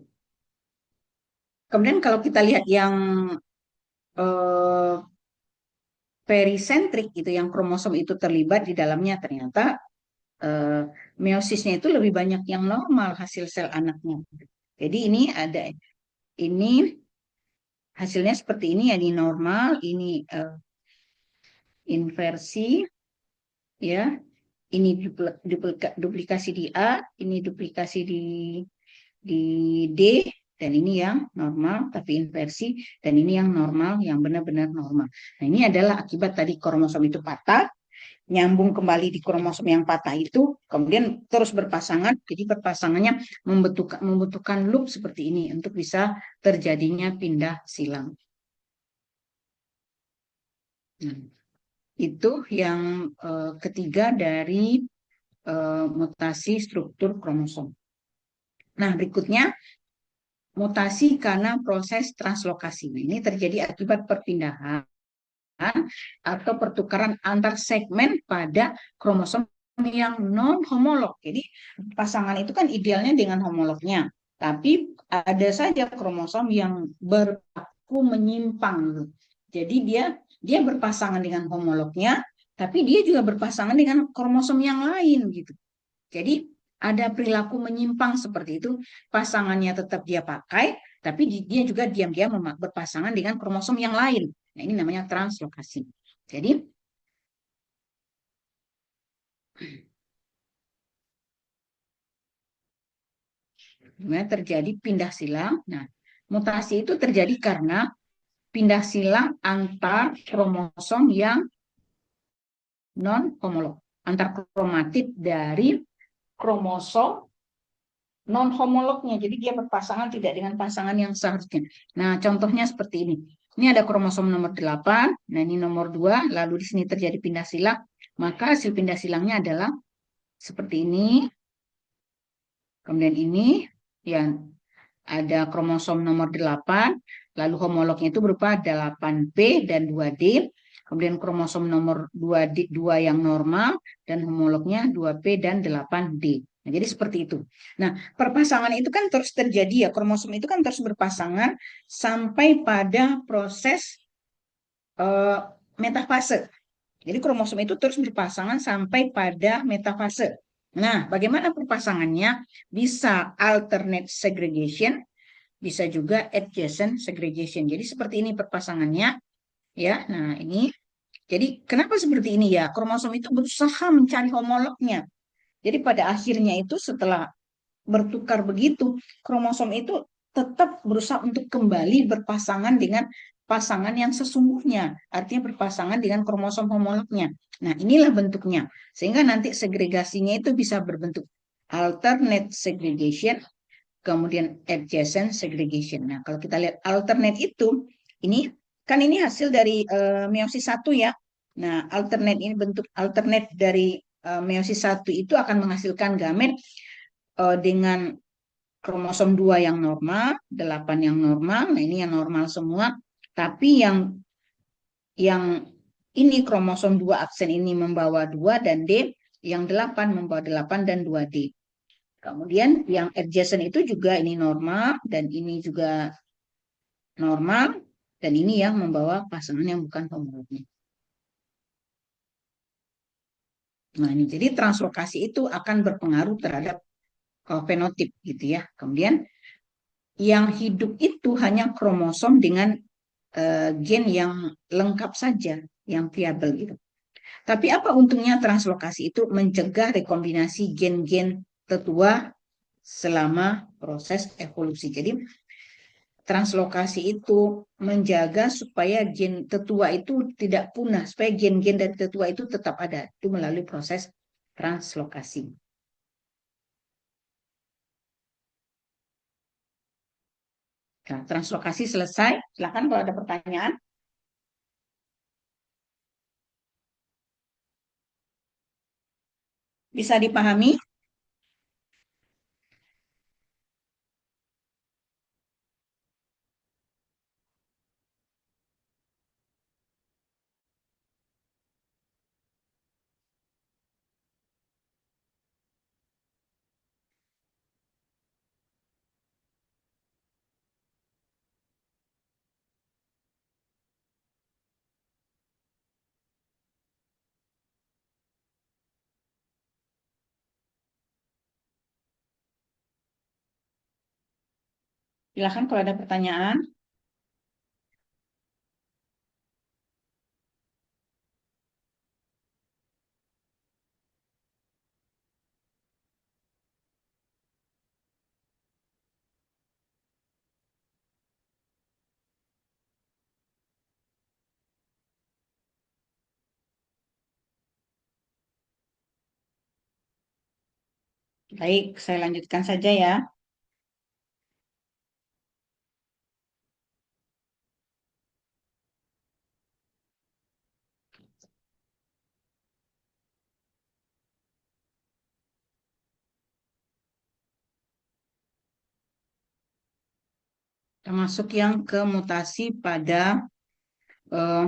kemudian kalau kita lihat yang perisentrik itu, yang kromosom itu terlibat di dalamnya, ternyata meosisnya itu lebih banyak yang normal hasil sel anaknya. Jadi ini hasilnya seperti ini ya, di normal, ini inversi ya. Ini duplikasi di A, ini duplikasi di D, dan ini yang normal tapi inversi, dan ini yang normal, yang benar-benar normal. Nah, ini adalah akibat tadi kromosom itu patah, nyambung kembali di kromosom yang patah itu, kemudian terus berpasangan. Jadi berpasangannya membutuhkan loop seperti ini untuk bisa terjadinya pindah silang. Nah, itu yang ketiga dari mutasi struktur kromosom. Nah, berikutnya mutasi karena proses translokasi. Ini terjadi akibat perpindahan atau pertukaran antar segmen pada kromosom yang non homolog. Jadi pasangan itu kan idealnya dengan homolognya, tapi ada saja kromosom yang berlaku menyimpang. Jadi dia berpasangan dengan homolognya, tapi dia juga berpasangan dengan kromosom yang lain gitu. Jadi ada perilaku menyimpang seperti itu, pasangannya tetap dia pakai, tapi dia juga diam-diam berpasangan dengan kromosom yang lain. Nah, ini namanya translokasi. Jadi terjadi pindah silang. Nah, mutasi itu terjadi karena pindah silang antar kromosom yang non homolog, antar kromatid dari kromosom non homolognya. Jadi dia berpasangan tidak dengan pasangan yang seharusnya. Nah, contohnya seperti ini. Ini ada kromosom nomor 8, nah ini nomor 2, lalu di sini terjadi pindah silang, maka hasil pindah silangnya adalah seperti ini. Kemudian ini yang ada kromosom nomor 8, lalu homolognya itu berupa 8P dan 2D. Kemudian kromosom nomor 2 yang normal dan homolognya 2P dan 8D. Nah, jadi seperti itu. Nah, perpasangan itu kan terus terjadi ya, kromosom itu kan terus berpasangan sampai pada proses metafase. Jadi kromosom itu terus berpasangan sampai pada metafase. Nah, bagaimana perpasangannya? Bisa alternate segregation, bisa juga adjacent segregation. Jadi seperti ini perpasangannya, ya. Nah, ini. Jadi kenapa seperti ini ya? Kromosom itu berusaha mencari homolognya. Jadi pada akhirnya itu setelah bertukar begitu, kromosom itu tetap berusaha untuk kembali berpasangan dengan pasangan yang sesungguhnya, artinya berpasangan dengan kromosom homolognya. Nah, inilah bentuknya. Sehingga nanti segregasinya itu bisa berbentuk alternate segregation, kemudian adjacent segregation. Nah, kalau kita lihat alternate itu, ini kan ini hasil dari meiosis 1 ya. Nah, alternate ini bentuk alternate dari meiosis 1 itu akan menghasilkan gamet dengan kromosom 2 yang normal, 8 yang normal. Nah, ini yang normal semua. Tapi yang ini kromosom 2 aksen ini membawa 2 dan D, yang 8 membawa 8 dan 2D. Kemudian yang adjacent itu juga ini normal dan ini juga normal dan ini yang membawa pasangan yang bukan homolognya. Nah, ini jadi translokasi itu akan berpengaruh terhadap fenotip gitu ya. Kemudian yang hidup itu hanya kromosom dengan gen yang lengkap saja, yang viabel gitu. Tapi apa untungnya translokasi itu? Mencegah rekombinasi gen-gen tetua selama proses evolusi. Jadi translokasi itu menjaga supaya gen tetua itu tidak punah, supaya gen-gen dari tetua itu tetap ada. Itu melalui proses translokasi. Nah, translokasi selesai. Silakan kalau ada pertanyaan. Bisa dipahami? Silakan kalau ada pertanyaan. Baik, saya lanjutkan saja ya. Termasuk yang ke mutasi pada eh,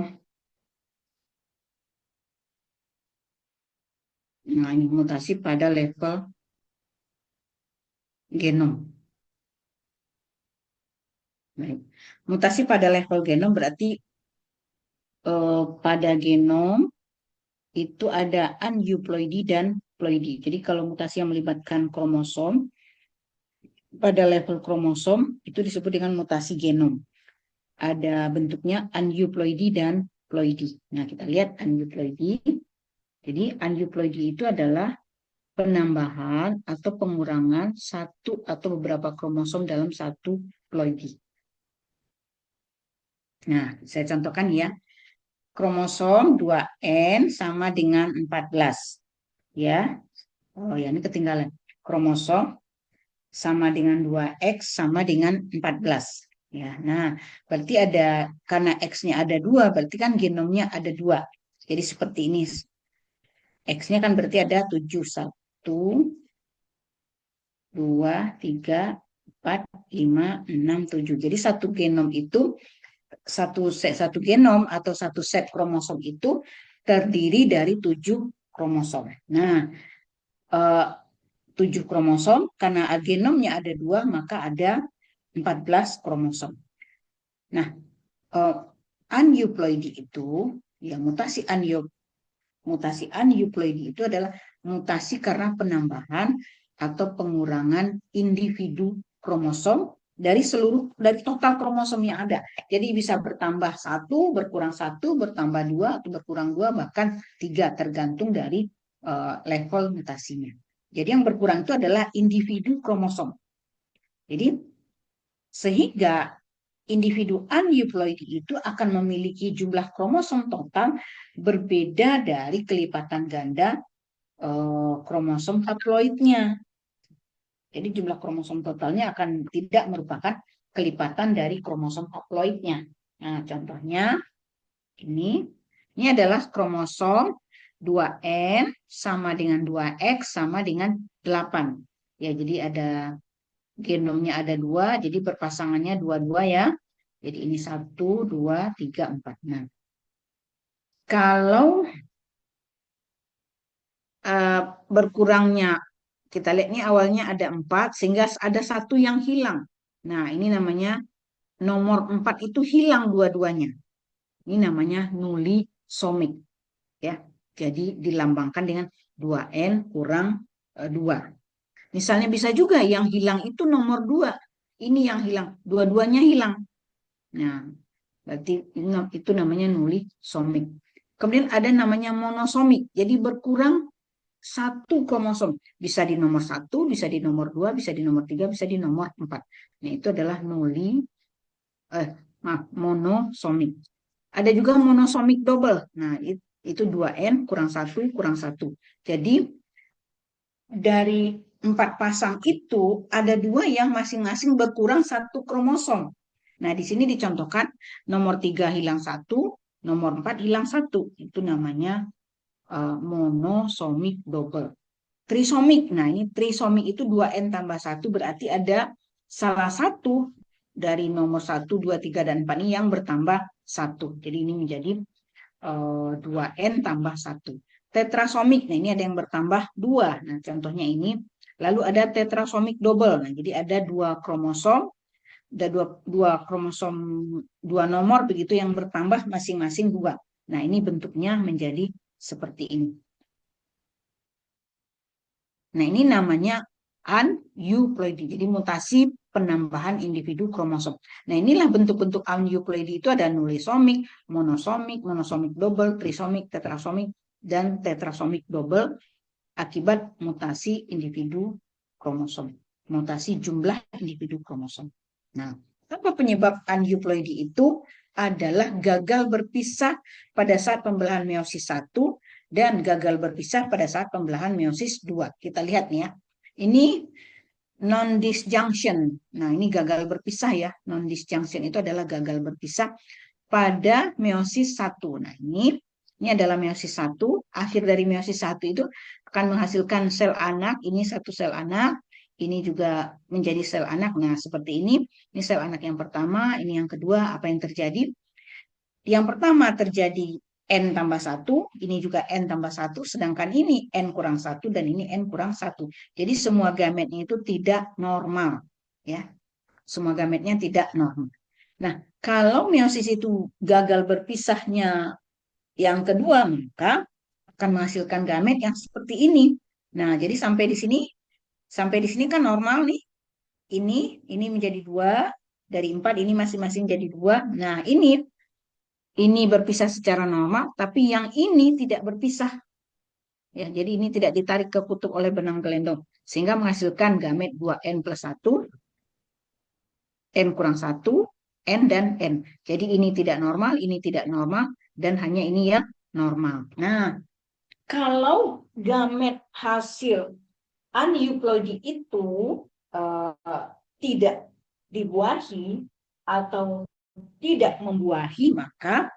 nah ini mutasi pada level genom. Baik. Mutasi pada level genom berarti pada genom itu ada aneuploidy dan ploidy. Jadi kalau mutasi yang melibatkan kromosom pada level kromosom itu disebut dengan mutasi genom. Ada bentuknya aneuploidy dan ploidy. Nah, kita lihat aneuploidy. Jadi aneuploidy itu adalah penambahan atau pengurangan satu atau beberapa kromosom dalam satu ploidy. Nah, saya contohkan ya. Kromosom 2N sama dengan 14. Ya. Oh ya, ini ketinggalan. Kromosom sama dengan 2X sama dengan 14. Ya, nah, berarti ada, karena X-nya ada 2, berarti kan genomnya ada 2. Jadi seperti ini. X-nya kan berarti ada 7. 1, 2, 3, 4, 5, 6, 7. Jadi satu genom itu, satu genom atau satu set kromosom itu terdiri dari 7 kromosom. Nah, 7 kromosom, karena genomnya ada 2, maka ada 14 kromosom. Nah, aneuploidy itu, ya mutasi Mutasi aneuploidi itu adalah mutasi karena penambahan atau pengurangan individu kromosom dari total kromosom yang ada. Jadi bisa bertambah satu, berkurang satu, bertambah dua, atau berkurang dua, bahkan tiga, tergantung dari level mutasinya. Jadi yang berkurang itu adalah individu kromosom. Jadi sehingga individu aneuploidi itu akan memiliki jumlah kromosom total berbeda dari kelipatan ganda kromosom haploidnya. Jadi jumlah kromosom totalnya akan tidak merupakan kelipatan dari kromosom haploidnya. Nah, contohnya ini adalah kromosom 2N sama dengan 2X sama dengan 8. Ya, jadi ada genomnya ada 2, jadi berpasangannya 2-2 ya. Jadi ini 1, 2, 3, 4. Nah, kalau berkurangnya, kita lihat ini awalnya ada 4, sehingga ada satu yang hilang. Nah, ini namanya nomor 4 itu hilang dua-duanya. Ini namanya nulisomik. Ya, jadi dilambangkan dengan 2N kurang 2. Misalnya bisa juga yang hilang itu nomor 2. Ini yang hilang, dua-duanya hilang. Nah, berarti itu namanya nulisomik. Kemudian ada namanya monosomik. Jadi berkurang satu kromosom. Bisa di nomor 1, bisa di nomor 2, bisa di nomor 3, bisa di nomor 4. Nah, itu adalah monosomik. Ada juga monosomik double. Nah, itu 2N kurang 1 kurang 1. Jadi dari 4 pasang itu ada 2 yang masing-masing berkurang satu kromosom. Nah, di sini dicontohkan nomor 3 hilang 1, nomor 4 hilang 1. Itu namanya monosomik double. Trisomik. Nah, ini trisomik itu 2N tambah 1 berarti ada salah satu dari nomor 1, 2, 3, dan 4 ini yang bertambah 1. Jadi ini menjadi 2N tambah 1. Tetrasomik, nah ini ada yang bertambah 2. Nah, contohnya ini. Lalu ada tetrasomik double. Nah, jadi ada 2 kromosom, ada dua kromosom, 2 nomor begitu yang bertambah masing-masing 2. Nah, ini bentuknya menjadi seperti ini. Nah, ini namanya aneuploidi. Jadi mutasi penambahan individu kromosom. Nah, inilah bentuk-bentuk aneuploidi itu ada nulisomik, monosomik double, trisomik, tetrasomik, dan tetrasomik double akibat mutasi individu kromosom. Mutasi jumlah individu kromosom. Nah, apa penyebab aneuploidi itu? Adalah gagal berpisah pada saat pembelahan meiosis 1 dan gagal berpisah pada saat pembelahan meiosis 2. Kita lihat nih ya. Ini non-disjunction. Nah, ini gagal berpisah ya. Non-disjunction itu adalah gagal berpisah pada meiosis 1. Nah, ini adalah meiosis 1. Akhir dari meiosis 1 itu akan menghasilkan sel anak. Ini satu sel anak. Ini juga menjadi sel anak. Nah, seperti ini. Ini sel anak yang pertama. Ini yang kedua. Apa yang terjadi? Yang pertama terjadi N tambah 1. Ini juga N tambah 1. Sedangkan ini N kurang 1. Dan ini N kurang 1. Jadi semua gametnya itu tidak normal. Ya, semua gametnya tidak normal. Nah, kalau meiosis itu gagal berpisahnya yang kedua, maka akan menghasilkan gamet yang seperti ini. Nah, jadi sampai di sini kan normal nih. Ini menjadi 2, dari 4 ini masing-masing jadi 2. Nah, ini berpisah secara normal, tapi yang ini tidak berpisah. Ya, jadi ini tidak ditarik ke kutub oleh benang gelendong, sehingga menghasilkan gamet 2N plus 1, N kurang 1, N dan N. Jadi ini tidak normal, ini tidak normal, dan hanya ini yang normal. Nah, kalau gamet hasil aneuploidi itu tidak dibuahi atau tidak membuahi, maka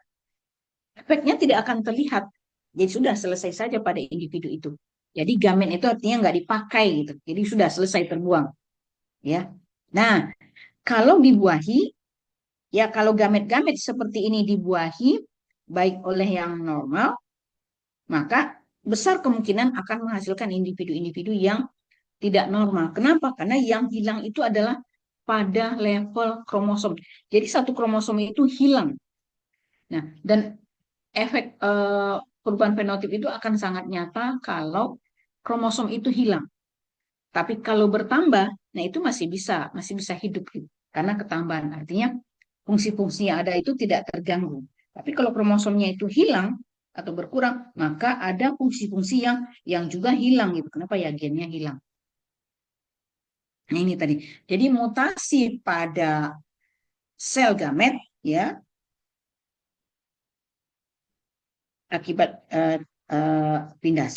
efeknya tidak akan terlihat. Jadi sudah selesai saja pada individu itu. Jadi gamet itu artinya nggak dipakai gitu. Jadi sudah selesai terbuang. Ya. Nah, kalau dibuahi, ya kalau gamet-gamet seperti ini dibuahi baik oleh yang normal, maka besar kemungkinan akan menghasilkan individu-individu yang tidak normal. Kenapa? Karena yang hilang itu adalah pada level kromosom. Jadi satu kromosom itu hilang. Nah, dan efek perubahan fenotip itu akan sangat nyata kalau kromosom itu hilang. Tapi kalau bertambah, nah itu masih bisa hidup gitu. Karena ketambahan artinya fungsi-fungsi yang ada itu tidak terganggu. Tapi kalau kromosomnya itu hilang atau berkurang, maka ada fungsi-fungsi yang juga hilang gitu. Kenapa ya gennya hilang? Nah ini tadi. Jadi mutasi pada sel gamet ya akibat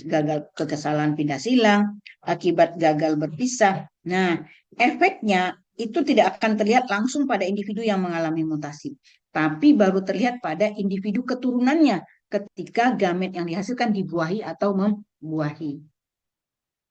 gagal kekesalan pindah silang, akibat gagal berpisah. Nah, efeknya itu tidak akan terlihat langsung pada individu yang mengalami mutasi, tapi baru terlihat pada individu keturunannya ketika gamet yang dihasilkan dibuahi atau membuahi.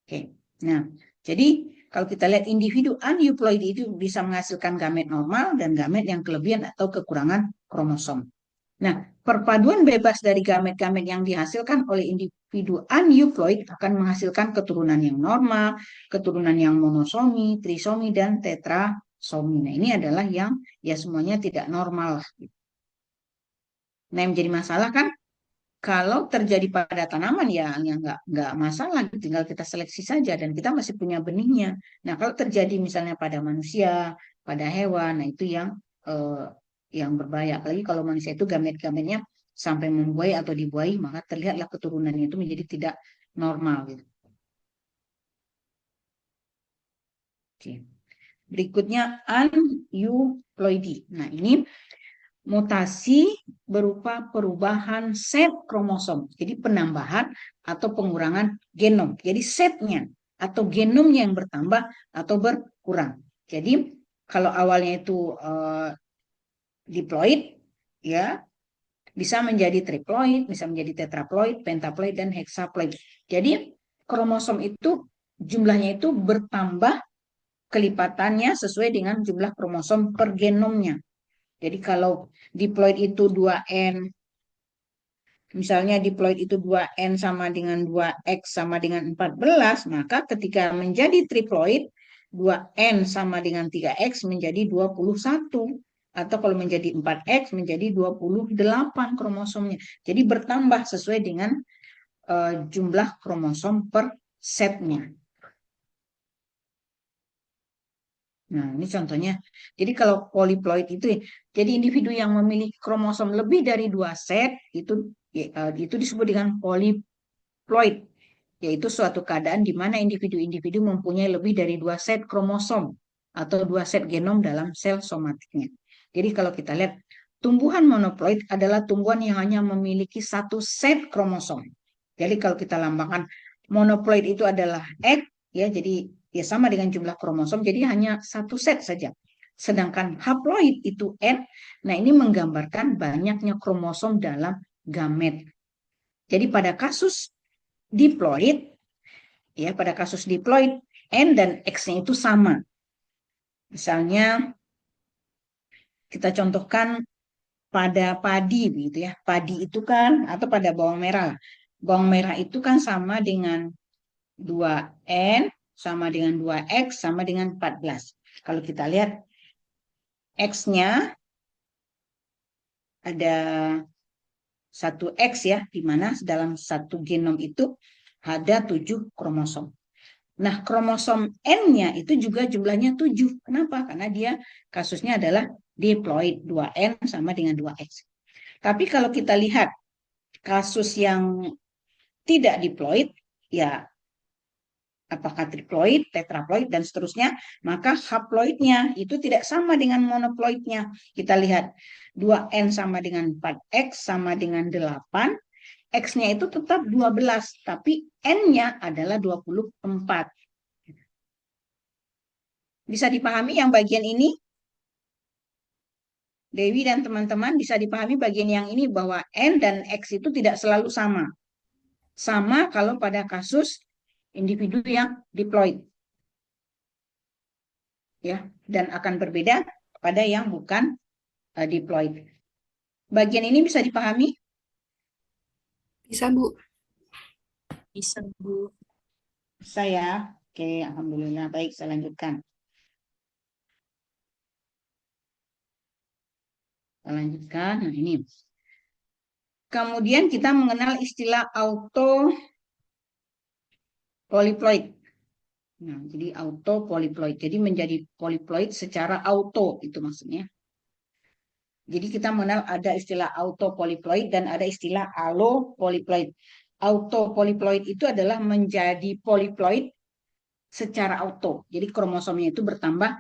Oke. Nah, jadi kalau kita lihat individu aneuploid itu bisa menghasilkan gamet normal dan gamet yang kelebihan atau kekurangan kromosom. Nah, perpaduan bebas dari gamet-gamet yang dihasilkan oleh individu aneuploid akan menghasilkan keturunan yang normal, keturunan yang monosomi, trisomi, dan tetrasomi. Nah, ini adalah yang ya semuanya tidak normal. Nah, yang menjadi masalah kan kalau terjadi pada tanaman ya nggak masalah, tinggal kita seleksi saja dan kita masih punya benihnya. Nah, kalau terjadi misalnya pada manusia, pada hewan, nah itu eh, yang berbahaya. Apalagi kalau manusia itu gamet-gametnya sampai membuai atau dibuai, maka terlihatlah keturunannya itu menjadi tidak normal gitu. Oke. Berikutnya aneuploidy. Nah, ini mutasi berupa perubahan set kromosom. Jadi penambahan atau pengurangan genom. Jadi setnya atau genomnya yang bertambah atau berkurang. Jadi kalau awalnya itu diploid, ya bisa menjadi triploid, bisa menjadi tetraploid, pentaploid, dan hexaploid. Jadi kromosom itu jumlahnya itu bertambah kelipatannya sesuai dengan jumlah kromosom per genomnya. Jadi kalau diploid itu 2N, misalnya diploid itu 2N sama dengan 2X sama dengan 14, maka ketika menjadi triploid, 2N sama dengan 3X menjadi 21. Atau kalau menjadi 4X menjadi 28 kromosomnya. Jadi bertambah sesuai dengan jumlah kromosom per setnya. Nah, ini contohnya. Jadi kalau poliploid itu, jadi individu yang memiliki kromosom lebih dari 2 set itu disebut dengan poliploid, yaitu suatu keadaan di mana individu-individu mempunyai lebih dari 2 set kromosom atau 2 set genom dalam sel somatiknya. Jadi kalau kita lihat tumbuhan monoploid adalah tumbuhan yang hanya memiliki 1 set kromosom. Jadi kalau kita lambangkan monoploid itu adalah X, ya jadi ya sama dengan jumlah kromosom, jadi hanya 1 set saja. Sedangkan haploid itu N, nah ini menggambarkan banyaknya kromosom dalam gamet. Jadi pada kasus diploid, ya pada kasus diploid N dan X-nya itu sama. Misalnya kita contohkan pada padi begitu ya. Padi itu kan atau pada bawang merah. Bawang merah itu kan sama dengan 2N sama dengan 2X sama dengan 14. Kalau kita lihat X-nya ada 1X ya, di mana dalam satu genom itu ada 7 kromosom. Nah, kromosom N-nya itu juga jumlahnya 7. Kenapa? Karena dia kasusnya adalah diploid 2N sama dengan 2X. Tapi kalau kita lihat kasus yang tidak diploid, ya apakah triploid, tetraploid, dan seterusnya, maka haploidnya itu tidak sama dengan monoploidnya. Kita lihat 2N sama dengan 4X sama dengan 8, X-nya itu tetap 12, tapi N-nya adalah 24. Bisa dipahami yang bagian ini? Dewi dan teman-teman bisa dipahami bagian yang ini bahwa N dan X itu tidak selalu sama. Sama kalau pada kasus individu yang diploid. Ya, dan akan berbeda pada yang bukan diploid. Bagian ini bisa dipahami? Bisa, Bu. Bisa, Bu. Bisa ya. Oke, alhamdulillah. Baik, saya lanjutkan. Saya lanjutkan. Nah, ini. Kemudian kita mengenal istilah autopolyploid. Nah, jadi autopolyploid. Jadi menjadi polyploid secara auto, itu maksudnya. Jadi kita mengenal ada istilah autopolyploid dan ada istilah allopolyploid. Autopolyploid itu adalah menjadi polyploid secara auto. Jadi kromosomnya itu bertambah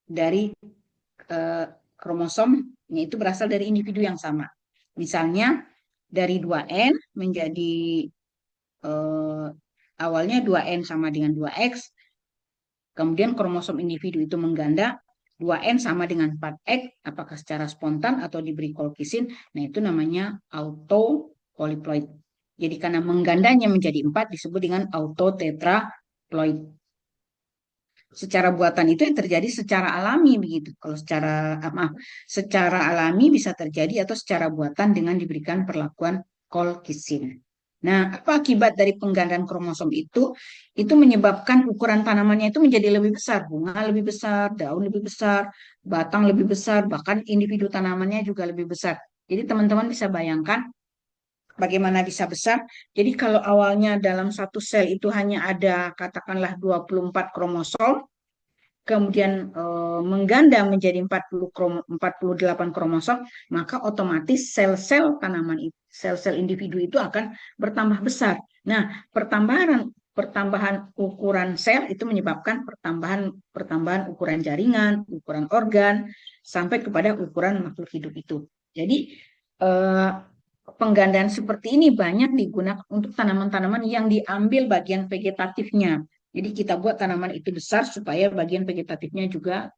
dari kromosomnya itu berasal dari individu yang sama. Misalnya dari 2N menjadi awalnya 2N sama dengan 2X, kemudian kromosom individu itu mengganda, 2N sama dengan 4X, apakah secara spontan atau diberi kolkisin, nah itu namanya autopolyploid. Jadi karena menggandanya menjadi 4 disebut dengan autotetraploid. Secara buatan itu yang terjadi secara alami begitu. Kalau secara alami bisa terjadi atau secara buatan dengan diberikan perlakuan kolkisin. Nah, apa akibat dari penggandaan kromosom itu? Itu menyebabkan ukuran tanamannya itu menjadi lebih besar, bunga lebih besar, daun lebih besar, batang lebih besar, bahkan individu tanamannya juga lebih besar. Jadi teman-teman bisa bayangkan bagaimana bisa besar. Jadi kalau awalnya dalam satu sel itu hanya ada katakanlah 24 kromosom, kemudian mengganda menjadi 48 kromosom, maka otomatis sel-sel tanaman itu, sel-sel individu itu akan bertambah besar. Nah, pertambahan ukuran sel itu menyebabkan pertambahan ukuran jaringan, ukuran organ, sampai kepada ukuran makhluk hidup itu. Jadi penggandaan seperti ini banyak digunakan untuk tanaman-tanaman yang diambil bagian vegetatifnya. Jadi kita buat tanaman itu besar supaya bagian vegetatifnya juga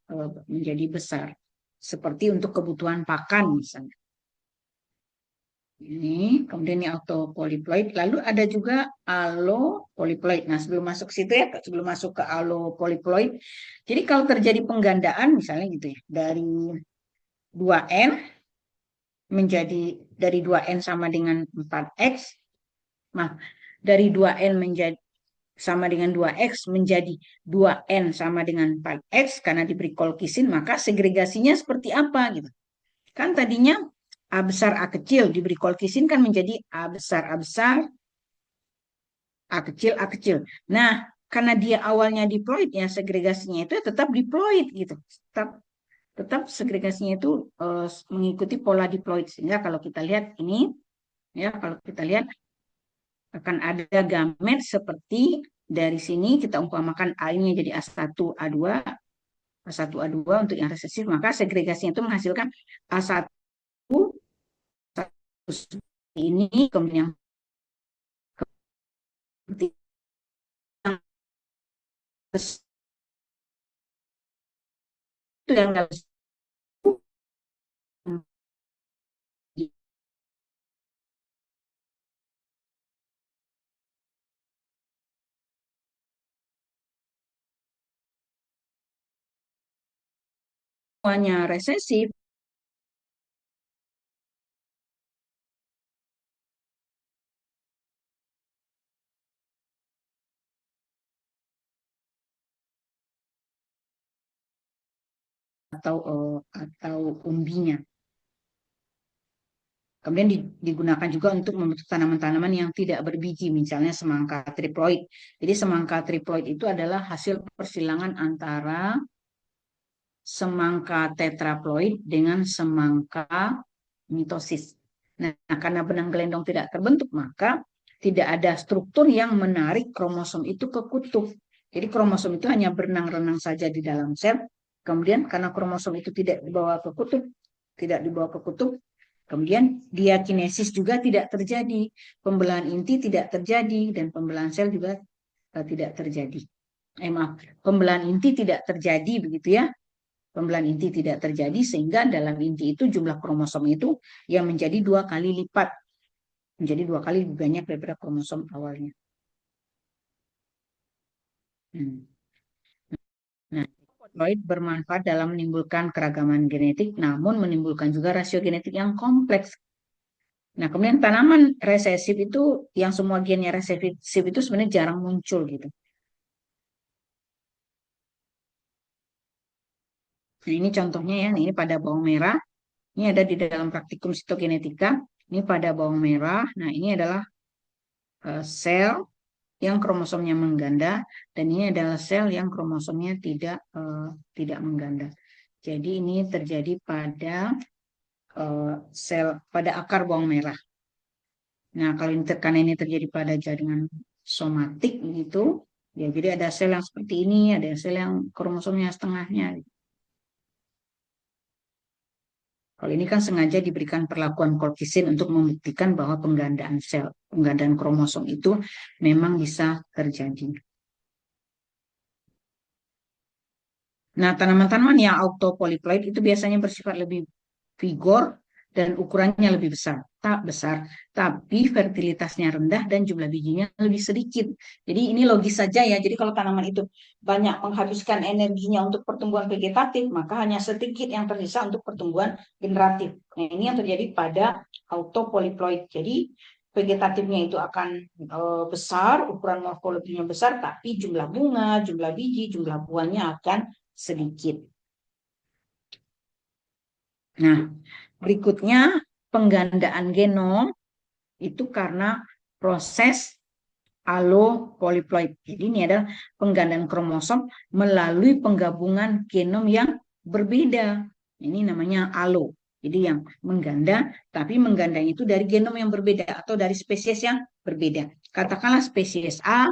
menjadi besar. Seperti untuk kebutuhan pakan misalnya. Ini, kemudian ini autopolyploid. Lalu ada juga allopolyploid. Nah, sebelum masuk ke situ ya, sebelum masuk ke allopolyploid. Jadi kalau terjadi penggandaan misalnya gitu ya, dari 2N menjadi dari 2N sama dengan 4X. Nah, dari 2N menjadi sama dengan 2X menjadi 2N sama dengan 4X karena diberi kolkisin, maka segregasinya seperti apa gitu. Kan tadinya A besar A kecil diberi kolkisin kan menjadi A besar A besar, A kecil A kecil. Nah, karena dia awalnya diploid ya segregasinya itu tetap diploid gitu. Tetap segregasinya itu mengikuti pola diploid, sehingga kalau kita lihat ini ya, kalau kita lihat akan ada gamet seperti dari sini kita umpamakan A ini jadi A1, A2, A1, A2 untuk yang resesif, maka segregasinya itu menghasilkan A1 ini, kemudian yang seperti itu yang semuanya resesif atau umbinya. Kemudian digunakan juga untuk membentuk tanaman-tanaman yang tidak berbiji, misalnya semangka triploid. Jadi semangka triploid itu adalah hasil persilangan antara semangka tetraploid dengan semangka mitosis. Nah, karena benang gelendong tidak terbentuk, maka tidak ada struktur yang menarik kromosom itu ke kutub. Jadi kromosom itu hanya berenang-renang saja di dalam sel. Kemudian karena kromosom itu tidak dibawa ke kutub, kemudian diakinesis juga tidak terjadi, pembelahan inti tidak terjadi, dan pembelahan sel juga tidak terjadi. Pembelahan inti tidak terjadi begitu ya. Pembelahan inti tidak terjadi sehingga dalam inti itu jumlah kromosom itu yang menjadi 2 kali lipat, menjadi 2 kali lebih banyak daripada kromosom awalnya. Nah, polyploid bermanfaat dalam menimbulkan keragaman genetik, namun menimbulkan juga rasio genetik yang kompleks. Nah, kemudian tanaman resesif itu, yang semua gennya resesif itu sebenarnya jarang muncul gitu. Nah, ini contohnya ya, ini pada bawang merah. Ini ada di dalam praktikum sitogenetika. Ini pada bawang merah. Nah, ini adalah sel yang kromosomnya mengganda, dan ini adalah sel yang kromosomnya tidak mengganda. Jadi ini terjadi pada sel pada akar bawang merah. Nah, kalau karena ini terjadi pada jaringan somatik gitu, ya jadi ada sel yang seperti ini, ada sel yang kromosomnya setengahnya. Kalau ini kan sengaja diberikan perlakuan kolkisin untuk membuktikan bahwa penggandaan kromosom itu memang bisa terjadi. Nah, tanaman-tanaman yang autopolyploid itu biasanya bersifat lebih vigor dan ukurannya lebih besar. Tak besar, tapi fertilitasnya rendah dan jumlah bijinya lebih sedikit. Jadi ini logis saja ya. Jadi kalau tanaman itu banyak menghabiskan energinya untuk pertumbuhan vegetatif, maka hanya sedikit yang tersisa untuk pertumbuhan generatif. Nah, ini yang terjadi pada autopolyploid. Jadi vegetatifnya itu akan besar, ukuran morfologinya besar, tapi jumlah bunga, jumlah biji, jumlah buahnya akan sedikit. Nah, berikutnya penggandaan genom itu karena proses allopolyploid. Jadi ini adalah penggandaan kromosom melalui penggabungan genom yang berbeda. Ini namanya allo. Jadi yang mengganda, tapi menggandanya itu dari genom yang berbeda atau dari spesies yang berbeda. Katakanlah spesies A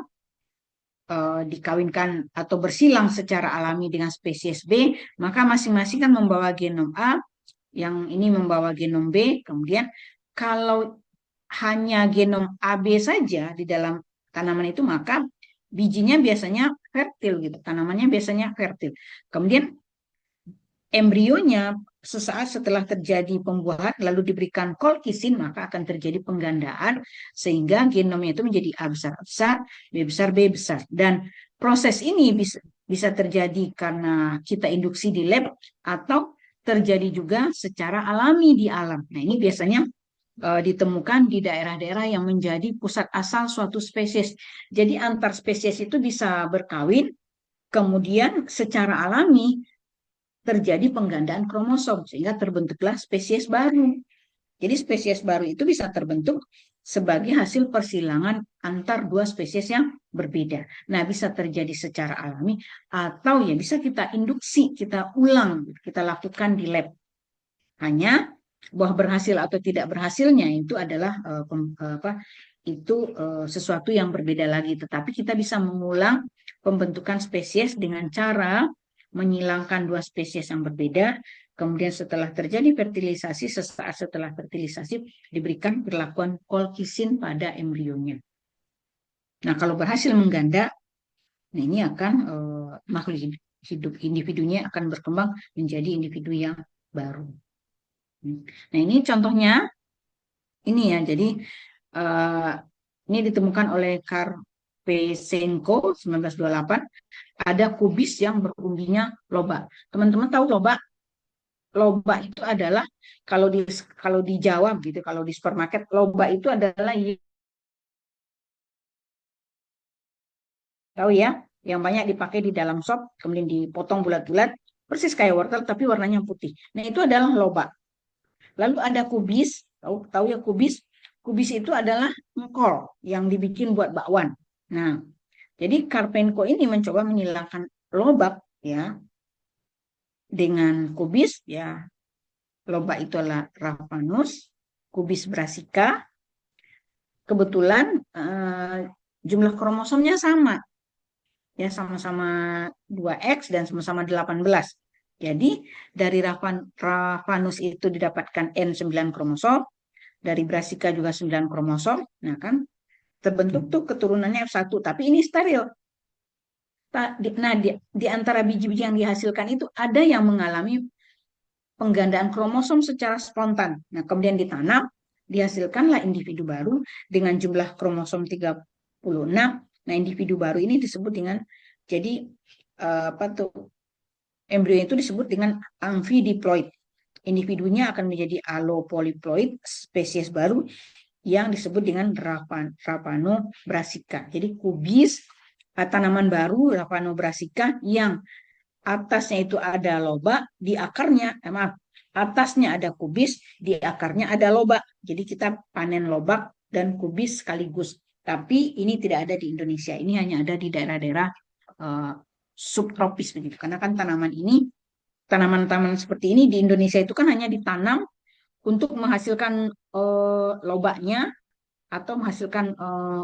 dikawinkan atau bersilang secara alami dengan spesies B, maka masing-masing kan membawa genom A, yang ini membawa genom B. Kemudian kalau hanya genom AB saja di dalam tanaman itu, maka bijinya biasanya fertil gitu, tanamannya biasanya fertil. Kemudian embrionya sesaat setelah terjadi pembuahan lalu diberikan kolkisin, maka akan terjadi penggandaan sehingga genomnya itu menjadi A besar B besar B besar. Dan proses ini bisa terjadi karena kita induksi di lab atau terjadi juga secara alami di alam. Nah, ini biasanya ditemukan di daerah-daerah yang menjadi pusat asal suatu spesies. Jadi antar spesies itu bisa berkawin, kemudian secara alami terjadi penggandaan kromosom sehingga terbentuklah spesies baru. Jadi spesies baru itu bisa terbentuk sebagai hasil persilangan antar dua spesies yang berbeda. Nah, bisa terjadi secara alami atau ya bisa kita induksi, kita ulang, kita lakukan di lab. Hanya bahwa berhasil atau tidak berhasilnya itu adalah sesuatu yang berbeda lagi. Tetapi kita bisa mengulang pembentukan spesies dengan cara menyilangkan dua spesies yang berbeda. Kemudian setelah terjadi fertilisasi, sesaat setelah fertilisasi diberikan perlakuan kolkisin pada embrionya. Nah, kalau berhasil mengganda, nah ini akan makhluk hidup individunya akan berkembang menjadi individu yang baru. Nah, ini contohnya ini ya. Jadi ini ditemukan oleh Karpesenko 1928. Ada kubis yang berumbinya loba. Teman-teman tahu loba? Loba itu adalah kalau di Jawa gitu, kalau di supermarket loba itu adalah tahu ya, yang banyak dipakai di dalam sop, kemudian dipotong bulat-bulat, persis kayak wortel tapi warnanya putih. Nah, itu adalah loba. Lalu ada kubis, tahu ya kubis? Kubis itu adalah engkol yang dibikin buat bakwan. Nah, jadi Karpenko ini mencoba menghilangkan lobak ya dengan kubis ya. Lobak itu adalah Raphanus, kubis brassica. Kebetulan jumlah kromosomnya sama. Ya, sama-sama 2X dan sama-sama 18. Jadi dari Raphanus itu didapatkan N9 kromosom, dari brassica juga 9 kromosom. Nah, kan terbentuk tuh keturunannya F1, tapi ini steril. Nah, di antara biji-biji yang dihasilkan itu ada yang mengalami penggandaan kromosom secara spontan. Nah, kemudian ditanam, dihasilkanlah individu baru dengan jumlah kromosom 36. Nah, individu baru ini disebut dengan, jadi embrio itu disebut dengan amphidiploid. Individunya akan menjadi allopolyploid, spesies baru yang disebut dengan Raphanobrassica. Jadi kubis tanaman baru Raphanobrassica yang atasnya itu ada loba, di akarnya, atasnya ada kubis, di akarnya ada lobak. Jadi kita panen lobak dan kubis sekaligus. Tapi ini tidak ada di Indonesia. Ini hanya ada di daerah-daerah subtropis begitu. Karena kan tanaman-tanaman seperti ini di Indonesia itu kan hanya ditanam untuk menghasilkan lobaknya atau menghasilkan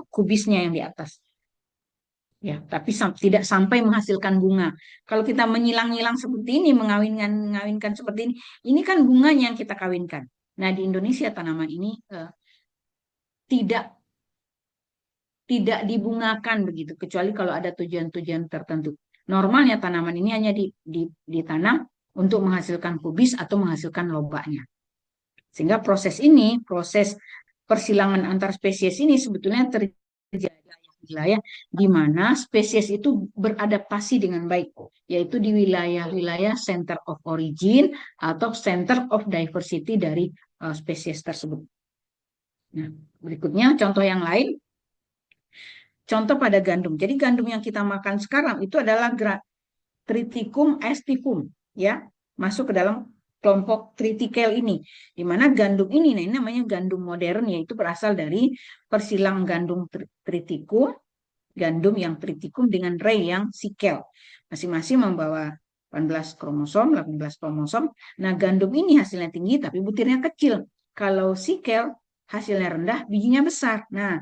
kubisnya yang di atas. Ya, tapi tidak sampai menghasilkan bunga. Kalau kita menyilang-nyilang seperti ini, mengawinkan seperti ini kan bunganya yang kita kawinkan. Nah, di Indonesia tanaman ini tidak dibungakan begitu, kecuali kalau ada tujuan-tujuan tertentu. Normalnya tanaman ini hanya ditanam untuk menghasilkan kubis atau menghasilkan lobaknya. Sehingga proses persilangan antar spesies ini sebetulnya terjadi wilayah di mana spesies itu beradaptasi dengan baik, yaitu di wilayah-wilayah center of origin atau center of diversity dari spesies tersebut. Nah, berikutnya contoh yang lain, contoh pada gandum. Jadi gandum yang kita makan sekarang itu adalah Triticum aestivum, ya, masuk ke dalam kelompok triticale ini, di mana gandum ini, nah ini namanya gandum modern, yaitu berasal dari persilang gandum triticum, gandum yang triticum dengan ray yang sikel, masing-masing membawa 18 kromosom, 18 kromosom. Nah, gandum ini hasilnya tinggi tapi butirnya kecil. Kalau sikel hasilnya rendah, bijinya besar. Nah,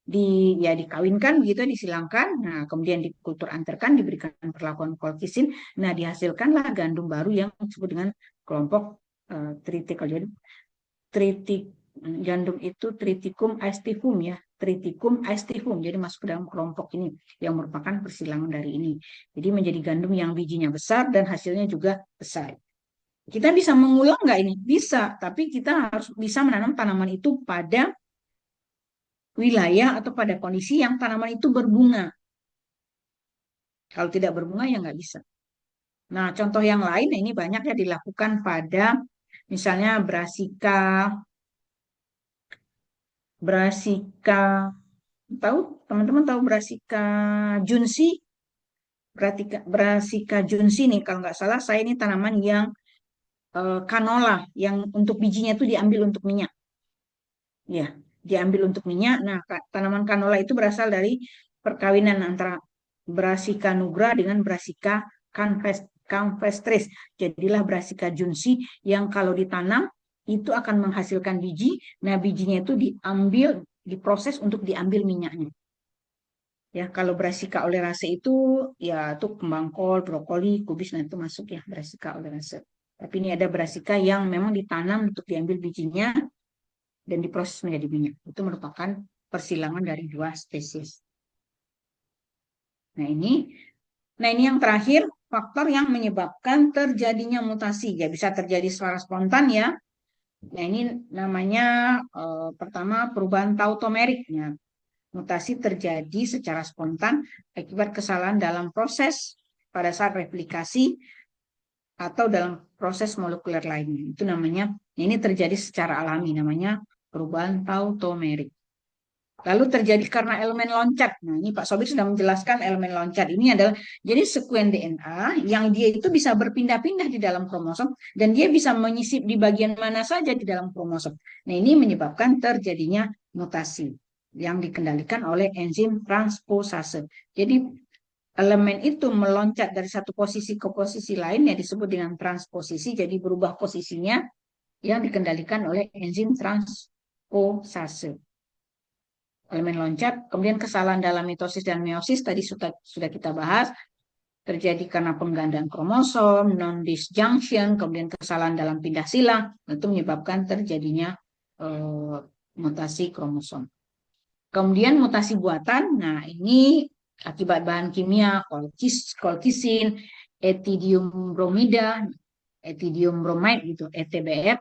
dikawinkan begitu, disilangkan, nah kemudian dikultur antarkan, diberikan perlakuan colchicine, nah dihasilkanlah gandum baru yang disebut dengan kelompok triticale. Jadi gandum itu Triticum aestivum, ya, Triticum aestivum, jadi masuk ke dalam kelompok ini yang merupakan persilangan dari ini. Jadi menjadi gandum yang bijinya besar dan hasilnya juga besar. Kita bisa mengulang nggak ini? Bisa, tapi kita harus bisa menanam tanaman itu pada wilayah atau pada kondisi yang tanaman itu berbunga. Kalau tidak berbunga ya nggak bisa. Nah, contoh yang lain ini banyak ya dilakukan pada misalnya Brassica, teman-teman tahu Brassica junci? Brassica junci nih, kalau nggak salah saya ini tanaman yang canola, yang untuk bijinya itu diambil untuk minyak. Ya, diambil untuk minyak. Nah, tanaman canola itu berasal dari perkawinan antara Brassica nugra dengan Brassica campestris. Jadilah Brassica junci yang kalau ditanam itu akan menghasilkan biji. Nah, bijinya itu diproses untuk diambil minyaknya. Ya, kalau Brassica oleracea itu ya itu kembang kol, brokoli, kubis, nah itu masuk ya Brassica oleracea. Tapi ini ada Brassica yang memang ditanam untuk diambil bijinya dan diproses menjadi minyak. Itu merupakan persilangan dari dua spesies. Nah ini yang terakhir, faktor yang menyebabkan terjadinya mutasi. Ya bisa terjadi secara spontan ya. Nah ini namanya pertama perubahan tautomerik. Ya. Mutasi terjadi secara spontan akibat kesalahan dalam proses pada saat replikasi atau dalam proses molekuler lainnya. Itu namanya, ini terjadi secara alami, namanya perubahan tautomerik. Lalu terjadi karena elemen loncat. Nah, ini Pak Sobir sudah menjelaskan elemen loncat. Ini adalah jadi sekuen DNA yang dia itu bisa berpindah-pindah di dalam kromosom dan dia bisa menyisip di bagian mana saja di dalam kromosom. Nah, ini menyebabkan terjadinya mutasi yang dikendalikan oleh enzim transposase. Jadi elemen itu meloncat dari satu posisi ke posisi lain yang disebut dengan transposisi, jadi berubah posisinya yang dikendalikan oleh enzim transposase. Elemen loncat, kemudian kesalahan dalam mitosis dan meiosis tadi sudah kita bahas, terjadi karena penggandaan kromosom, non-disjunction, kemudian kesalahan dalam pindah silang, itu menyebabkan terjadinya mutasi kromosom. Kemudian mutasi buatan, nah ini akibat bahan kimia, colchicine, ethidium bromida, ethidium bromide gitu, ETBF.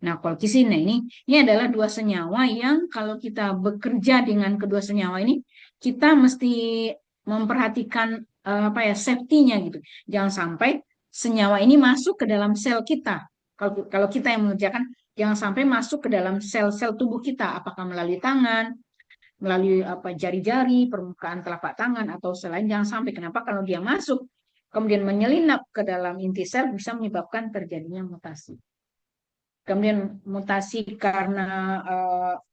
Nah, colchicine ini adalah dua senyawa yang kalau kita bekerja dengan kedua senyawa ini, kita mesti memperhatikan safety-nya gitu. Jangan sampai senyawa ini masuk ke dalam sel kita. Kalau kita yang mengerjakan, jangan sampai masuk ke dalam sel-sel tubuh kita, apakah melalui tangan, melalui jari-jari, permukaan telapak tangan atau selain, jangan sampai. Kenapa? Kalau dia masuk kemudian menyelinap ke dalam inti sel bisa menyebabkan terjadinya mutasi. Kemudian mutasi karena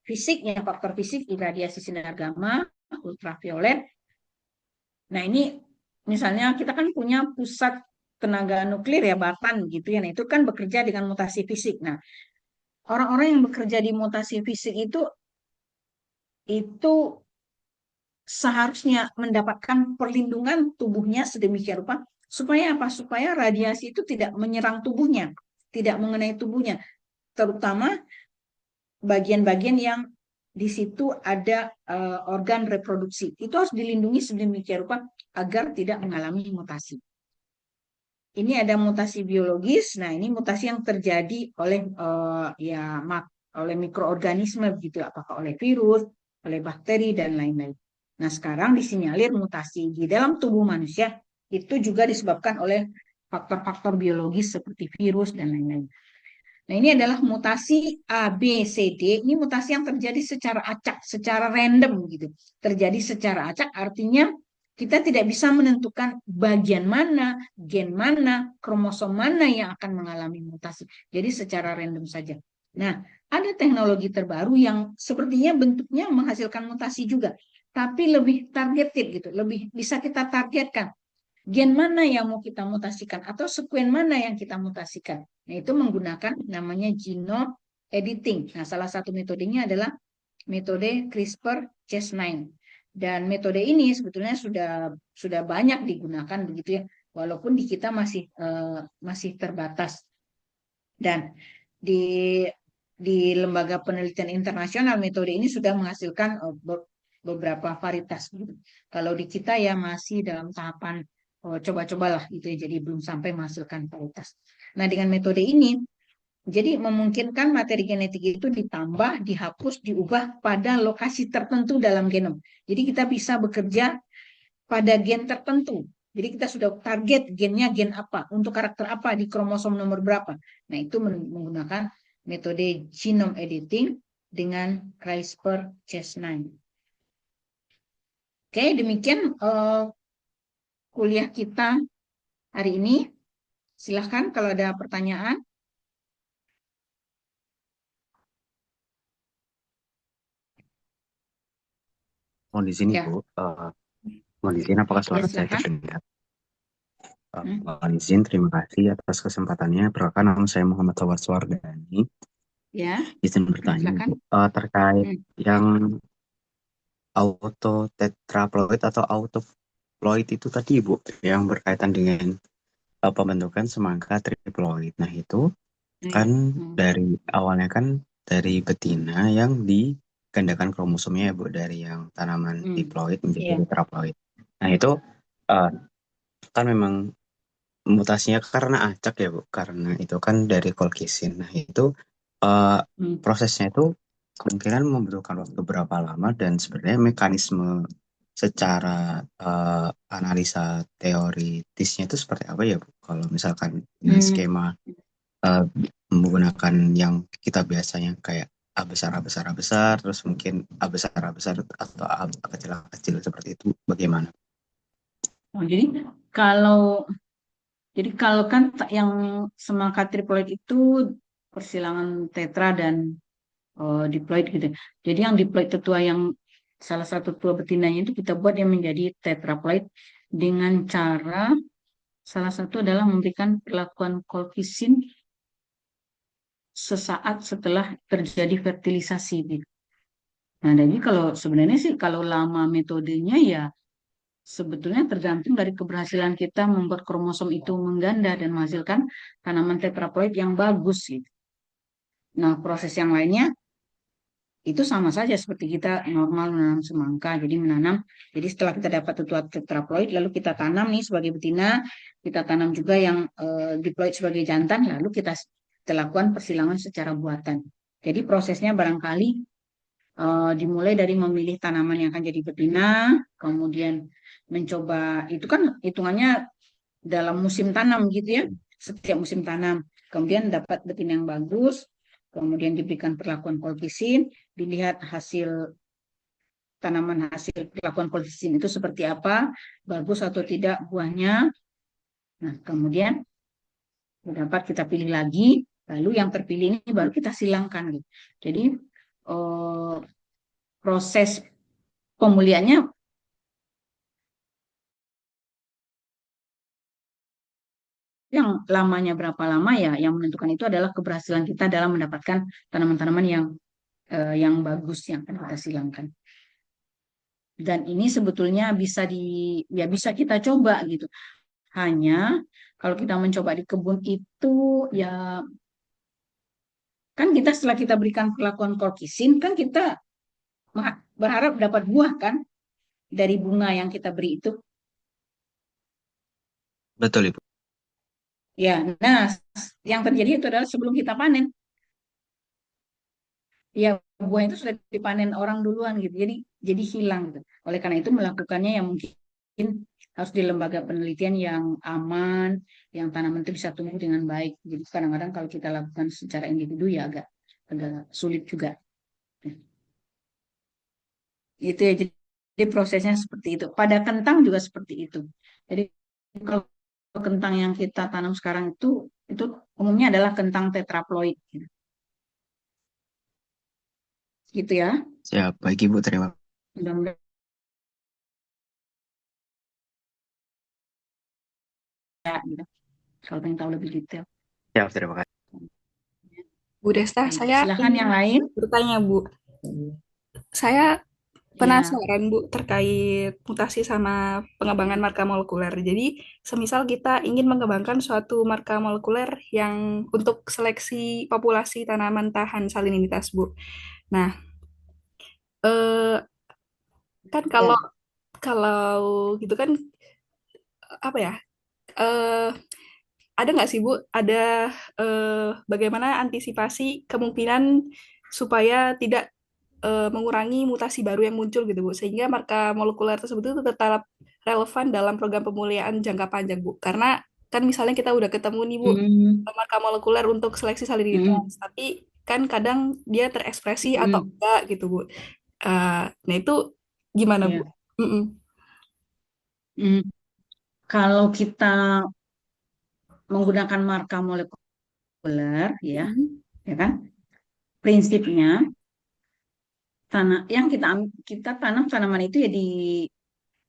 fisiknya, faktor fisik, iradiasi sinar gamma, ultraviolet. Nah ini misalnya kita kan punya pusat tenaga nuklir ya, Batan gitu ya. Nah itu kan bekerja dengan mutasi fisik. Nah orang-orang yang bekerja di mutasi fisik itu seharusnya mendapatkan perlindungan tubuhnya sedemikian rupa supaya apa? Supaya radiasi itu tidak menyerang tubuhnya, tidak mengenai tubuhnya, terutama bagian-bagian yang di situ ada organ reproduksi. Itu harus dilindungi sedemikian rupa agar tidak mengalami mutasi. Ini ada mutasi biologis. Nah, ini mutasi yang terjadi oleh oleh mikroorganisme begitu, apakah oleh virus, oleh bakteri dan lain-lain. Nah, sekarang disinyalir mutasi di dalam tubuh manusia itu juga disebabkan oleh faktor-faktor biologis seperti virus dan lain-lain. Nah, ini adalah mutasi A, B, C, D. Ini mutasi yang terjadi secara acak, secara random gitu. Terjadi secara acak artinya kita tidak bisa menentukan bagian mana, gen mana, kromosom mana yang akan mengalami mutasi. Jadi secara random saja. Nah, ada teknologi terbaru yang sepertinya bentuknya menghasilkan mutasi juga, tapi lebih targeted gitu, lebih bisa kita targetkan gen mana yang mau kita mutasikan atau sekuen mana yang kita mutasikan. Nah, itu menggunakan namanya genome editing. Nah, salah satu metodenya adalah metode CRISPR-Cas9. Dan metode ini sebetulnya sudah banyak digunakan begitu ya, walaupun di kita masih terbatas. Dan di lembaga penelitian internasional metode ini sudah menghasilkan beberapa varietas. Kalau di kita ya masih dalam tahapan coba-cobalah gitu ya, jadi belum sampai menghasilkan varietas. Nah, dengan metode ini jadi memungkinkan materi genetik itu ditambah, dihapus, diubah pada lokasi tertentu dalam genom. Jadi kita bisa bekerja pada gen tertentu. Jadi kita sudah target gennya gen apa, untuk karakter apa di kromosom nomor berapa. Nah, itu menggunakan metode genome editing dengan CRISPR-Cas9. Oke, demikian kuliah kita hari ini. Silahkan kalau ada pertanyaan. Mohon di sini Ya. Bu, mohon izin apakah suara saya silakan. terdengar? Mohon izin, terima kasih atas kesempatannya. Perkenalkan, nama saya Muhammad Tawar Suwardani. Ya, Izin bertanya silakan. Bu, terkait yang autotetraploid atau autoploid itu tadi Bu, yang berkaitan dengan pembentukan semangka triploid. Nah itu kan dari awalnya kan dari betina yang digandakan kromosomnya ya Bu, dari yang tanaman diploid menjadi tetraploid. Nah itu kan memang mutasinya karena acak ya Bu, karena itu kan dari colchisin. Nah itu prosesnya itu kemungkinan membutuhkan waktu berapa lama, dan sebenarnya mekanisme secara analisa teoritisnya itu seperti apa ya Bu? Kalau misalkan dengan skema menggunakan yang kita biasanya kayak A besar, A besar, A besar, terus mungkin A besar, A besar, atau A kecil, A kecil, seperti itu bagaimana? Jadi kalau kan yang semangka triploid itu persilangan tetra dan diploid gitu. Jadi yang diploid tetua yang salah satu tua betinanya itu kita buat yang menjadi tetraploid dengan cara salah satu adalah memberikan perlakuan colchisin sesaat setelah terjadi fertilisasi gitu. Nah, jadi kalau sebenarnya sih kalau lama metodenya ya sebetulnya tergantung dari keberhasilan kita membuat kromosom itu mengganda dan menghasilkan tanaman tetraploid yang bagus gitu. Nah, proses yang lainnya itu sama saja seperti kita normal menanam semangka. Jadi setelah kita dapat tetua tetraploid, lalu kita tanam nih sebagai betina, kita tanam juga yang diploid sebagai jantan, lalu kita lakukan persilangan secara buatan. Jadi prosesnya barangkali dimulai dari memilih tanaman yang akan jadi betina, kemudian mencoba, itu kan hitungannya dalam musim tanam gitu ya, setiap musim tanam. Kemudian dapat betina yang bagus, kemudian diberikan perlakuan colchisin, dilihat hasil tanaman hasil perlakuan colchisin itu seperti apa, bagus atau tidak buahnya. Nah, kemudian dapat kita pilih lagi, Lalu yang terpilih ini baru kita silangkan gitu. Jadi proses pemulihannya yang lamanya berapa lama ya, yang menentukan itu adalah keberhasilan kita dalam mendapatkan tanaman-tanaman yang bagus yang akan kita silangkan. Dan ini sebetulnya bisa kita coba gitu. Hanya kalau kita mencoba di kebun itu ya kan kita setelah kita berikan perlakuan kolkisin kan kita berharap dapat buah kan dari bunga yang kita beri itu. Betul, Ibu. Ya, nah yang terjadi itu adalah sebelum kita panen, ya buah itu sudah dipanen orang duluan gitu. Jadi hilang gitu. Oleh karena itu melakukannya yang mungkin harus di lembaga penelitian yang aman, yang tanaman itu bisa tumbuh dengan baik. Jadi kadang-kadang kalau kita lakukan secara individu ya agak sulit juga. Itu ya, jadi prosesnya seperti itu. Pada kentang juga seperti itu. Jadi kalau kentang yang kita tanam sekarang itu umumnya adalah kentang tetraploid. Gitu ya. Siap, baik Ibu, terima kasih. Mudah-mudahan gitu. Kalau pengen tahu lebih detail. Siap, terima kasih. Bu Desta, saya Silakan yang lain. bertanya, Bu. Saya penasaran, Bu, terkait mutasi sama pengembangan marka molekuler. Jadi, semisal kita ingin mengembangkan suatu marka molekuler yang untuk seleksi populasi tanaman tahan salinitas, Bu. Nah, eh, kan kalau gitu kan apa ya? Eh, ada nggak sih, Bu? Ada bagaimana antisipasi kemungkinan supaya tidak mengurangi mutasi baru yang muncul gitu, Bu, sehingga marka molekuler tersebut itu tetap relevan dalam program pemulihan jangka panjang, Bu. Karena kan misalnya kita udah ketemu nih, Bu, marka molekuler untuk seleksi salinitas, tapi kan kadang dia terekspresi atau enggak gitu, Bu. Nah itu gimana, Bu? Kalau kita menggunakan marka molekuler ya kan, prinsipnya yang kita tanam tanaman itu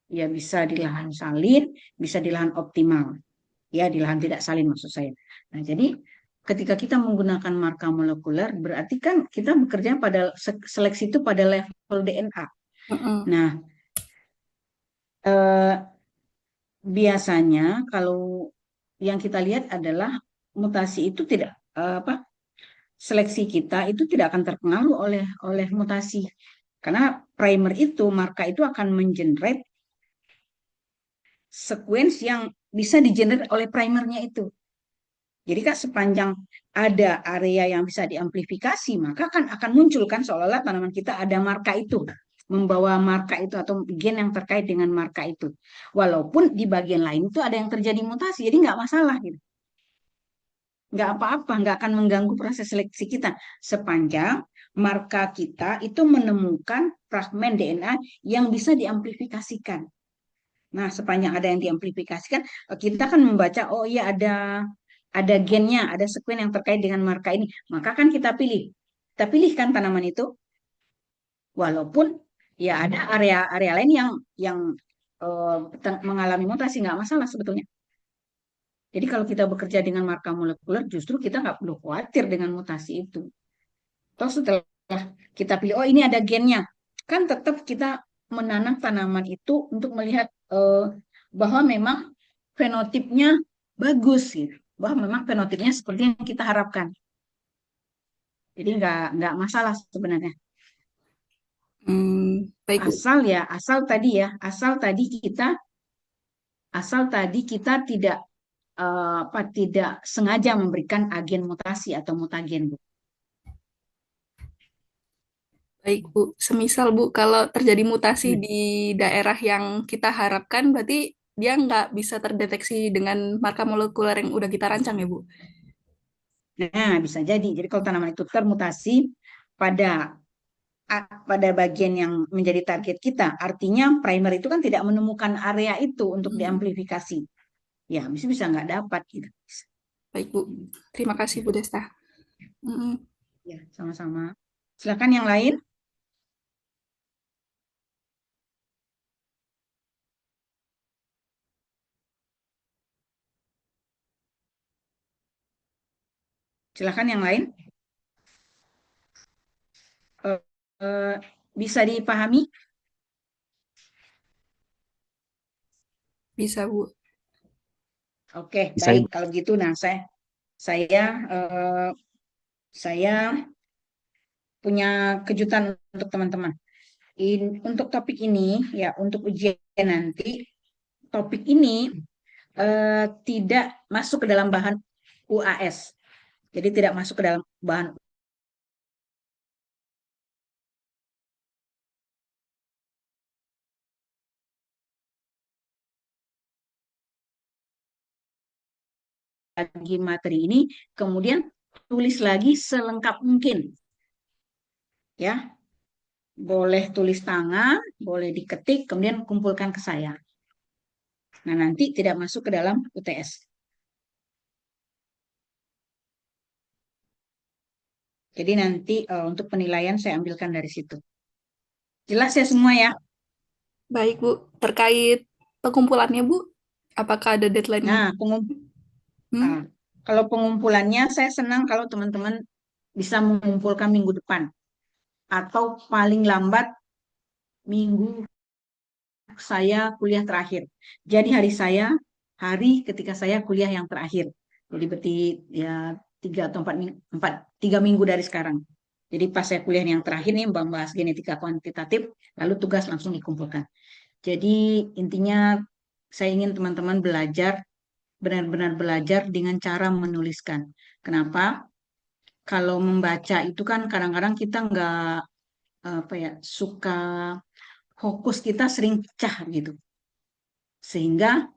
ya bisa di lahan salin, bisa di lahan optimal, ya di lahan tidak salin maksud saya. Nah jadi ketika kita menggunakan marka molekuler berarti kan kita bekerja pada seleksi itu pada level DNA. Nah biasanya kalau yang kita lihat adalah mutasi itu tidak seleksi kita itu tidak akan terpengaruh oleh mutasi karena primer itu marka itu akan mengenerate sequence yang bisa digenerate oleh primernya itu. Jadi kan sepanjang ada area yang bisa diamplifikasi maka kan akan muncul kan seolah-olah tanaman kita ada marka itu, membawa marka itu atau gen yang terkait dengan marka itu. Walaupun di bagian lain itu ada yang terjadi mutasi, jadi nggak masalah gitu. Nggak apa-apa, nggak akan mengganggu proses seleksi kita. Sepanjang marka kita itu menemukan fragmen DNA yang bisa diamplifikasikan. Nah, sepanjang ada yang diamplifikasikan, kita kan membaca, oh iya ada gennya, ada sekuen yang terkait dengan marka ini. Maka kan kita pilih. Kita pilihkan tanaman itu, walaupun ya ada area-area lain yang mengalami mutasi, nggak masalah sebetulnya. Jadi kalau kita bekerja dengan marka molekuler, justru kita nggak perlu khawatir dengan mutasi itu. Terus setelah kita pilih, oh ini ada gennya, kan tetap kita menanam tanaman itu untuk melihat bahwa memang fenotipnya bagus, gitu. Bahwa memang fenotipnya seperti yang kita harapkan. Jadi nggak masalah sebenarnya. Baik, Bu. Asal tadi kita tidak sengaja memberikan agen mutasi atau mutagen, Bu. Baik, Bu. Semisal, Bu, kalau terjadi mutasi di daerah yang kita harapkan, berarti dia nggak bisa terdeteksi dengan marka molekuler yang udah kita rancang ya, Bu? Nah, bisa jadi. Jadi kalau tanaman itu termutasi pada bagian yang menjadi target kita, artinya primer itu kan tidak menemukan area itu untuk diamplifikasi. Ya, bisa nggak dapat gitu. Baik, Bu. Terima kasih, Bu Desta. Mm-mm. Ya, sama-sama. Silakan yang lain. Silakan yang lain. Eh, eh, bisa dipahami? Bisa, Bu. Oke, Bisa baik. Ibu. Kalau gitu, nah saya eh, saya punya kejutan untuk teman-teman. Untuk topik ini, ya, untuk ujian nanti, topik ini tidak masuk ke dalam bahan UAS. Jadi tidak masuk ke dalam bahan lagi materi ini, kemudian tulis lagi selengkap mungkin. Ya, boleh tulis tangan, boleh diketik, kemudian kumpulkan ke saya. Nah, nanti tidak masuk ke dalam UTS. Jadi nanti untuk penilaian saya ambilkan dari situ. Jelas ya semua ya? Baik, Bu. Terkait pengumpulannya, Bu, apakah ada deadline? Nah, Hmm? kalau pengumpulannya saya senang kalau teman-teman bisa mengumpulkan minggu depan atau paling lambat minggu saya kuliah terakhir. Jadi hari ketika saya kuliah yang terakhir. Jadi berarti ya 3 minggu dari sekarang. Jadi pas saya kuliah yang terakhir nih membahas genetika kuantitatif, lalu tugas langsung dikumpulkan. Jadi intinya saya ingin teman-teman benar-benar belajar dengan cara menuliskan. Kenapa? Kalau membaca itu kan kadang-kadang kita nggak apa ya suka fokus kita sering pecah gitu. Sehingga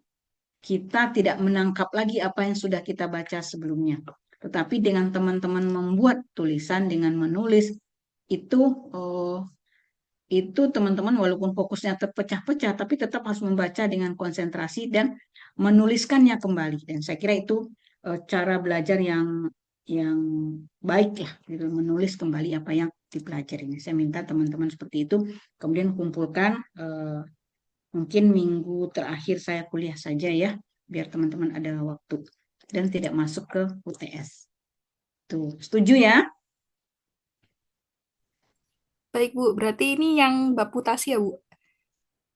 kita tidak menangkap lagi apa yang sudah kita baca sebelumnya. Tetapi dengan teman-teman membuat tulisan dengan menulis itu oh, itu teman-teman walaupun fokusnya terpecah-pecah tapi tetap harus membaca dengan konsentrasi dan menuliskannya kembali. Dan saya kira itu cara belajar yang baik lah, gitu, menulis kembali apa yang dipelajari. Saya minta teman-teman seperti itu, kemudian kumpulkan mungkin minggu terakhir saya kuliah saja ya, biar teman-teman ada waktu dan tidak masuk ke UTS. Tuh, setuju ya? Baik, Bu. Berarti ini yang bab mutasi ya, Bu?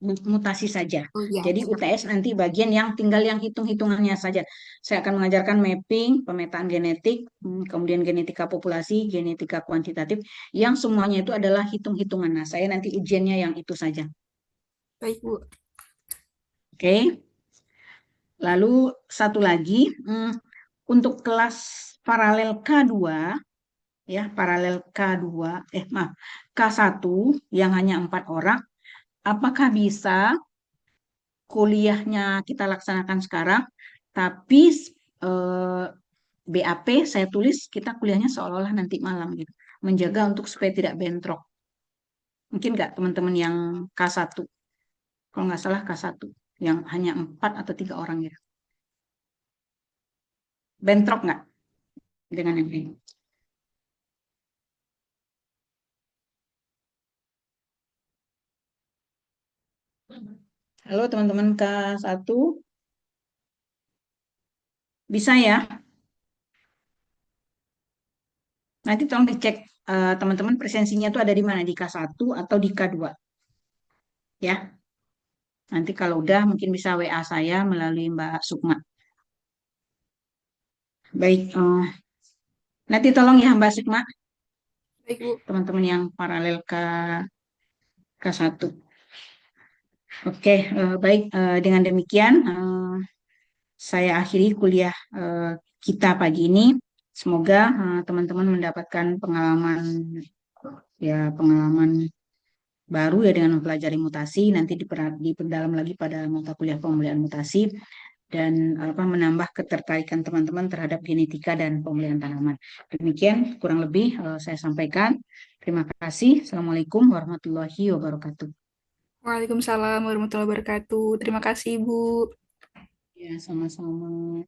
Mutasi saja. Oh iya, Jadi siap. UTS nanti bagian yang tinggal yang hitung-hitungannya saja. Saya akan mengajarkan mapping, pemetaan genetik, kemudian genetika populasi, genetika kuantitatif, yang semuanya itu adalah hitung-hitungan. Nah, saya nanti ujiannya yang itu saja. Baik, Bu. Oke. Lalu satu lagi, untuk kelas paralel K2, ya, paralel K2, maaf, K1 yang hanya 4 orang, apakah bisa kuliahnya kita laksanakan sekarang, tapi eh, BAP saya tulis kita kuliahnya seolah-olah nanti malam gitu. Menjaga untuk supaya tidak bentrok. Mungkin nggak teman-teman yang K1, kalau nggak salah K1, yang hanya 4 atau 3 orang ya. Bentrok nggak dengan yang ini? Halo teman-teman K1, bisa ya? Nanti tolong dicek teman-teman presensinya itu ada di mana, di K1 atau di K2 ya. Nanti kalau udah mungkin bisa WA saya melalui Mbak Sukma. Baik, nanti tolong ya Mbak Sukma, Baik, Bu. teman-teman yang paralel K1. Oke, baik. Dengan demikian, saya akhiri kuliah kita pagi ini. Semoga teman-teman mendapatkan pengalaman baru ya dengan mempelajari mutasi. Nanti diperdalam lagi pada mata kuliah pemulihan mutasi dan menambah ketertarikan teman-teman terhadap genetika dan pemulihan tanaman. Demikian kurang lebih saya sampaikan. Terima kasih. Assalamualaikum warahmatullahi wabarakatuh. Waalaikumsalam warahmatullahi wabarakatuh. Terima kasih, Bu. Ya, sama-sama.